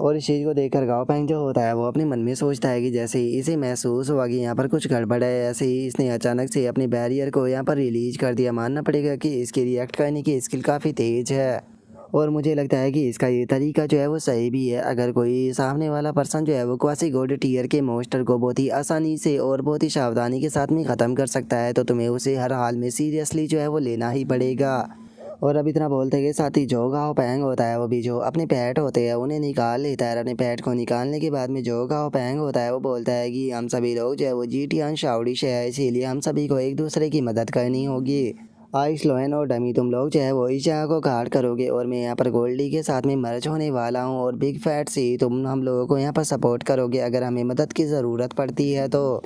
और इस चीज़ को देखकर गाओ पैंग जो होता है वो अपने मन में सोचता है कि जैसे ही इसे महसूस हुआ कि यहाँ पर कुछ गड़बड़ है, ऐसे ही इसने अचानक से अपने बैरियर को यहाँ पर रिलीज कर दिया। मानना पड़ेगा कि इसकी रिएक्ट करने की स्किल काफ़ी तेज़ है। और मुझे लगता है कि इसका ये तरीका जो है वो सही भी है। अगर कोई सामने वाला पर्सन जो है वो क्वासी गोल्ड टीयर के मॉन्स्टर को बहुत ही आसानी से और बहुत ही सावधानी के साथ में ख़त्म कर सकता है तो तुम्हें उसे हर हाल में सीरियसली जो है वो लेना ही पड़ेगा। और अब इतना बोलते के साथ ही जो गाओ पैंग होता है वो भी जो अपने पैट होते हैं उन्हें निकाल लेता है। अपने पैट को निकालने के बाद में जो गाओ पैंग होता है वो बोलता है कि हम सभी लोग जो है वो जीटियान शाओडी से है, इसीलिए हम सभी को एक दूसरे की मदद करनी होगी। आइस लोएन और डमी तुम लोग जो है वो इस जगह को गार्ड करोगे और मैं यहाँ पर गोल्डी के साथ में मर्ज होने वाला हूँ। और बिग फैट सी तुम हम लोगों को यहाँ पर सपोर्ट करोगे अगर हमें मदद की ज़रूरत पड़ती है तो।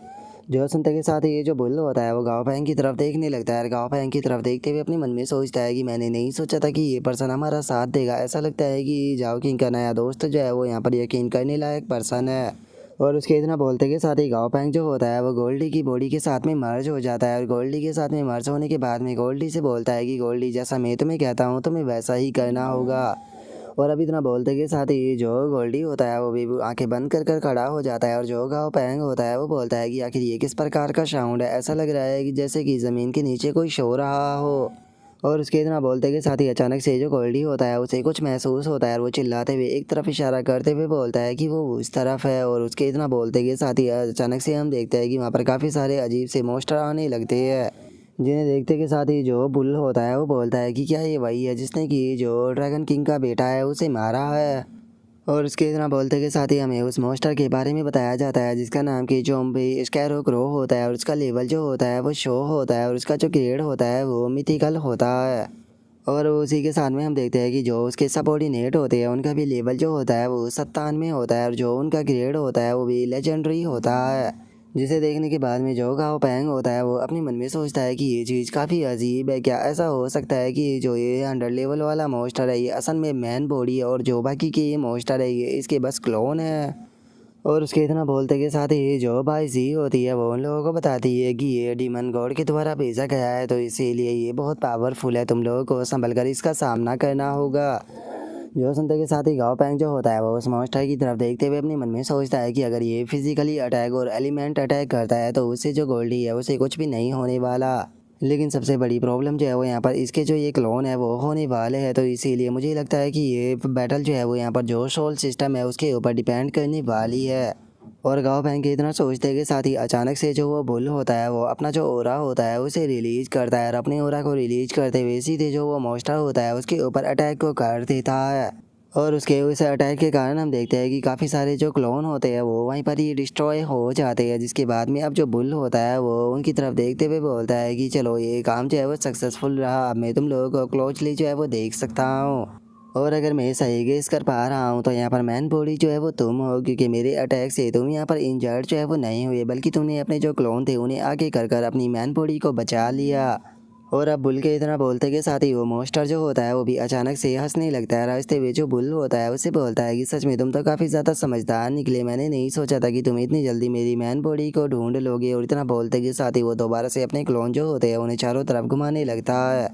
जो सुनते के साथ ही ये जो बुल होता है वो गाओ पैंग की तरफ देखने लगता है और गाओ पैंग की तरफ देखते हुए अपने मन में सोचता है कि मैंने नहीं सोचा था कि ये पर्सन हमारा साथ देगा। ऐसा लगता है कि जाओ किंग का नया दोस्त जो है वो यहाँ पर यकीन करने लायक पर्सन है। और उसके इतना बोलते के साथ ही गाओ पैंग जो होता है वो गोल्डी की बॉडी के साथ में मर्ज हो जाता है। और गोल्डी के साथ में मर्ज होने के बाद में गोल्डी से बोलता है कि गोल्डी जैसा मैं तुम्हें कहता हूँ तुम्हें वैसा ही करना होगा। और अभी इतना बोलते के साथ ही जो गोल्डी होता है वो भी आंखें बंद कर कर खड़ा हो जाता है। और जो गाओ पैंग होता है वो बोलता है कि आखिर ये किस प्रकार का साउंड है, ऐसा लग रहा है कि जैसे कि ज़मीन के नीचे कोई सो रहा हो। और उसके इतना बोलते के साथ ही अचानक से जो गोल्डी होता है उसे कुछ महसूस होता है और वो चिल्लाते हुए एक तरफ इशारा करते हुए बोलता है कि वो उस तरफ है। और उसके इतना बोलते के साथ ही अचानक से हम देखते हैं कि वहाँ पर काफ़ी सारे अजीब से मॉन्स्टर आने लगते हैं, जिन्हें देखते के साथ ही जो बुल होता है वो बोलता है कि क्या ये वही है जिसने कि जो ड्रैगन किंग का बेटा है उसे मारा है। और उसके इतना बोलते के साथ ही हमें उस मॉन्स्टर के बारे में बताया जाता है जिसका नाम कि ज़ॉम्बी स्कैरो क्रो होता है। और उसका लेवल जो होता है वो शो होता है और उसका जो ग्रेड होता है वो मिथिकल होता है। और उसी के साथ में हम देखते हैं कि जो उसके सबऑर्डिनेट होते हैं उनका भी लेवल जो होता है वो 97 में होता है और जो उनका ग्रेड होता है वो भी लेजेंडरी होता है। जिसे देखने के बाद में जो गाओ पैंग होता है वो अपने मन में सोचता है कि ये चीज़ काफ़ी अजीब है। क्या ऐसा हो सकता है कि जो ये 100 लेवल वाला मॉन्स्टर है ये असल में मैन बॉडी है और जो बाकी के ये मॉन्स्टर है ये इसके बस क्लोन है। और उसके इतना बोलते के साथ ही जो बाईजी होती है वो उन लोगों को बताती है कि ये डीमन गॉड के द्वारा भेजा गया है तो इसीलिए ये बहुत पावरफुल है, तुम लोगों को संभल कर इसका सामना करना होगा। जो सुनते के साथ ही गाओ पैंग जो होता है वो उस मॉन्स्टर की तरफ देखते हुए अपने मन में सोचता है कि अगर ये फिजिकली अटैक और एलिमेंट अटैक करता है तो उससे जो गोल्डी है उसे कुछ भी नहीं होने वाला। लेकिन सबसे बड़ी प्रॉब्लम जो है वो यहाँ पर इसके जो ये क्लोन है वो होने वाले हैं, तो इसीलिए मुझे लगता है कि ये बैटल जो है वो यहाँ पर जो सोल सिस्टम है उसके ऊपर डिपेंड करने वाली है। और गाँव बहन के इतना सोचते के साथ ही अचानक से जो वो बुल होता है वो अपना जो ओरा होता है उसे रिलीज करता है और अपने ओरा को रिलीज करते हुए सीधे जो वो मॉन्स्टर होता है उसके ऊपर अटैक को कर देता है। और उसके उस अटैक के कारण हम देखते हैं कि काफ़ी सारे जो क्लोन होते हैं वो वहीं पर ही डिस्ट्रॉय हो जाते हैं। जिसके बाद में अब जो बुल होता है वो उनकी तरफ देखते हुए बोलता है कि चलो ये काम जो है वो सक्सेसफुल रहा, अब मैं तुम लोगों को क्लोजली जो है वो देख सकता हूँ। और अगर मैं सही गेस कर पा रहा हूँ तो यहाँ पर मैन बॉडी जो है वो तुम हो, क्योंकि मेरे अटैक से तुम यहाँ पर इंजर्ड जो है वो नहीं हुए बल्कि तुमने अपने जो क्लोन थे उन्हें आगे कर कर अपनी मैन बॉडी को बचा लिया। और अब बुल के इतना बोलते के साथ ही वो मॉन्स्टर जो होता है वो भी अचानक से हंसने लगता है। रास्ते में जो बुल होता है उससे बोलता है कि सच में तुम तो काफ़ी ज़्यादा समझदार निकले, मैंने नहीं सोचा था कि तुम इतनी जल्दी मेरी मैन बॉडी को ढूंढ लोगे। और इतना बोलते के साथ ही वो दोबारा से अपने क्लोन जो होते हैं उन्हें चारों तरफ घुमाने लगता है।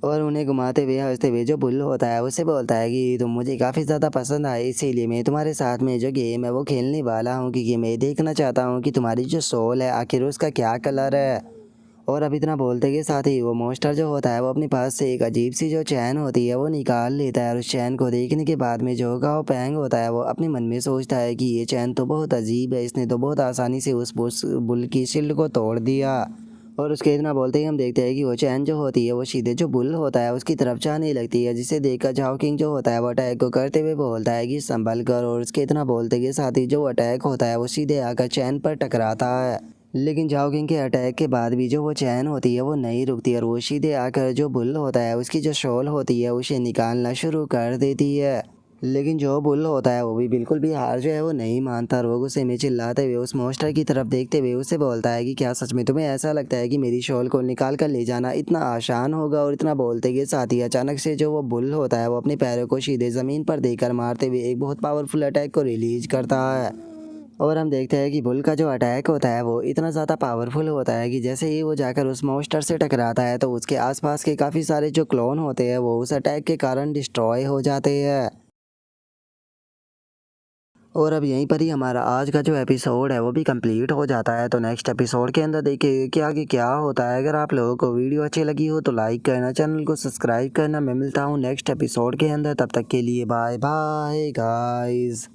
और उन्हें घुमाते हुए हंसते हुए जो बुल होता है उससे बोलता है कि तुम मुझे काफ़ी ज़्यादा पसंद आए, इसीलिए मैं तुम्हारे साथ में जो गेम है वो खेलने वाला हूँ, क्योंकि मैं देखना चाहता हूँ कि तुम्हारी जो सोल है आखिर उसका क्या कलर है। और अब इतना बोलते के साथ ही वो मॉन्स्टर जो होता है वो अपने पास से एक अजीब सी जो चैन होती है वो निकाल लेता है। और उस चैन को देखने के बाद में जो गाँव पैंग होता है वो अपने मन में सोचता है कि ये चैन तो बहुत अजीब है, इसने तो बहुत आसानी से उस बुल की शील्ड को तोड़ दिया। और उसके इतना बोलते ही हम देखते हैं कि वो चैन जो होती है वो सीधे जो बुल होता है उसकी तरफ जाने लगती है, जिसे देखकर झाओ किंग जो होता है वो अटैक को करते हुए बोलता है कि संभल कर। और उसके इतना बोलते के साथ ही जो अटैक होता है वो सीधे आकर चैन पर टकराता है। लेकिन झाओ किंग के अटैक के बाद भी जो वो चैन होती है वो नहीं रुकती और वो सीधे आकर जो बुल होता है उसकी जो शॉल होती है उसे निकालना शुरू कर देती है। लेकिन जो बुल होता है वो भी बिल्कुल भी हार जो है वो नहीं मानता और वो गुस्से में चिल्लाते हुए उस मॉन्स्टर की तरफ देखते हुए उससे बोलता है कि क्या सच में तुम्हें ऐसा लगता है कि मेरी शॉल को निकाल कर ले जाना इतना आसान होगा। और इतना बोलते के साथ ही अचानक से जो वो बुल होता है वो अपने पैरों को सीधे ज़मीन पर देकर मारते हुए एक बहुत पावरफुल अटैक को रिलीज करता है। और हम देखते हैं कि बुल का जो अटैक होता है वो इतना ज़्यादा पावरफुल होता है कि जैसे ही वो जाकर उस मॉन्स्टर से टकराता है तो उसके आसपास के काफ़ी सारे जो क्लोन होते हैं वो उस अटैक के कारण डिस्ट्रॉय हो जाते हैं। और अब यहीं पर ही हमारा आज का जो एपिसोड है वो भी कंप्लीट हो जाता है। तो नेक्स्ट एपिसोड के अंदर देखिए कि आगे क्या होता है। अगर आप लोगों को वीडियो अच्छी लगी हो तो लाइक करना, चैनल को सब्सक्राइब करना। मैं मिलता हूँ नेक्स्ट एपिसोड के अंदर, तब तक के लिए बाय बाय गाइस।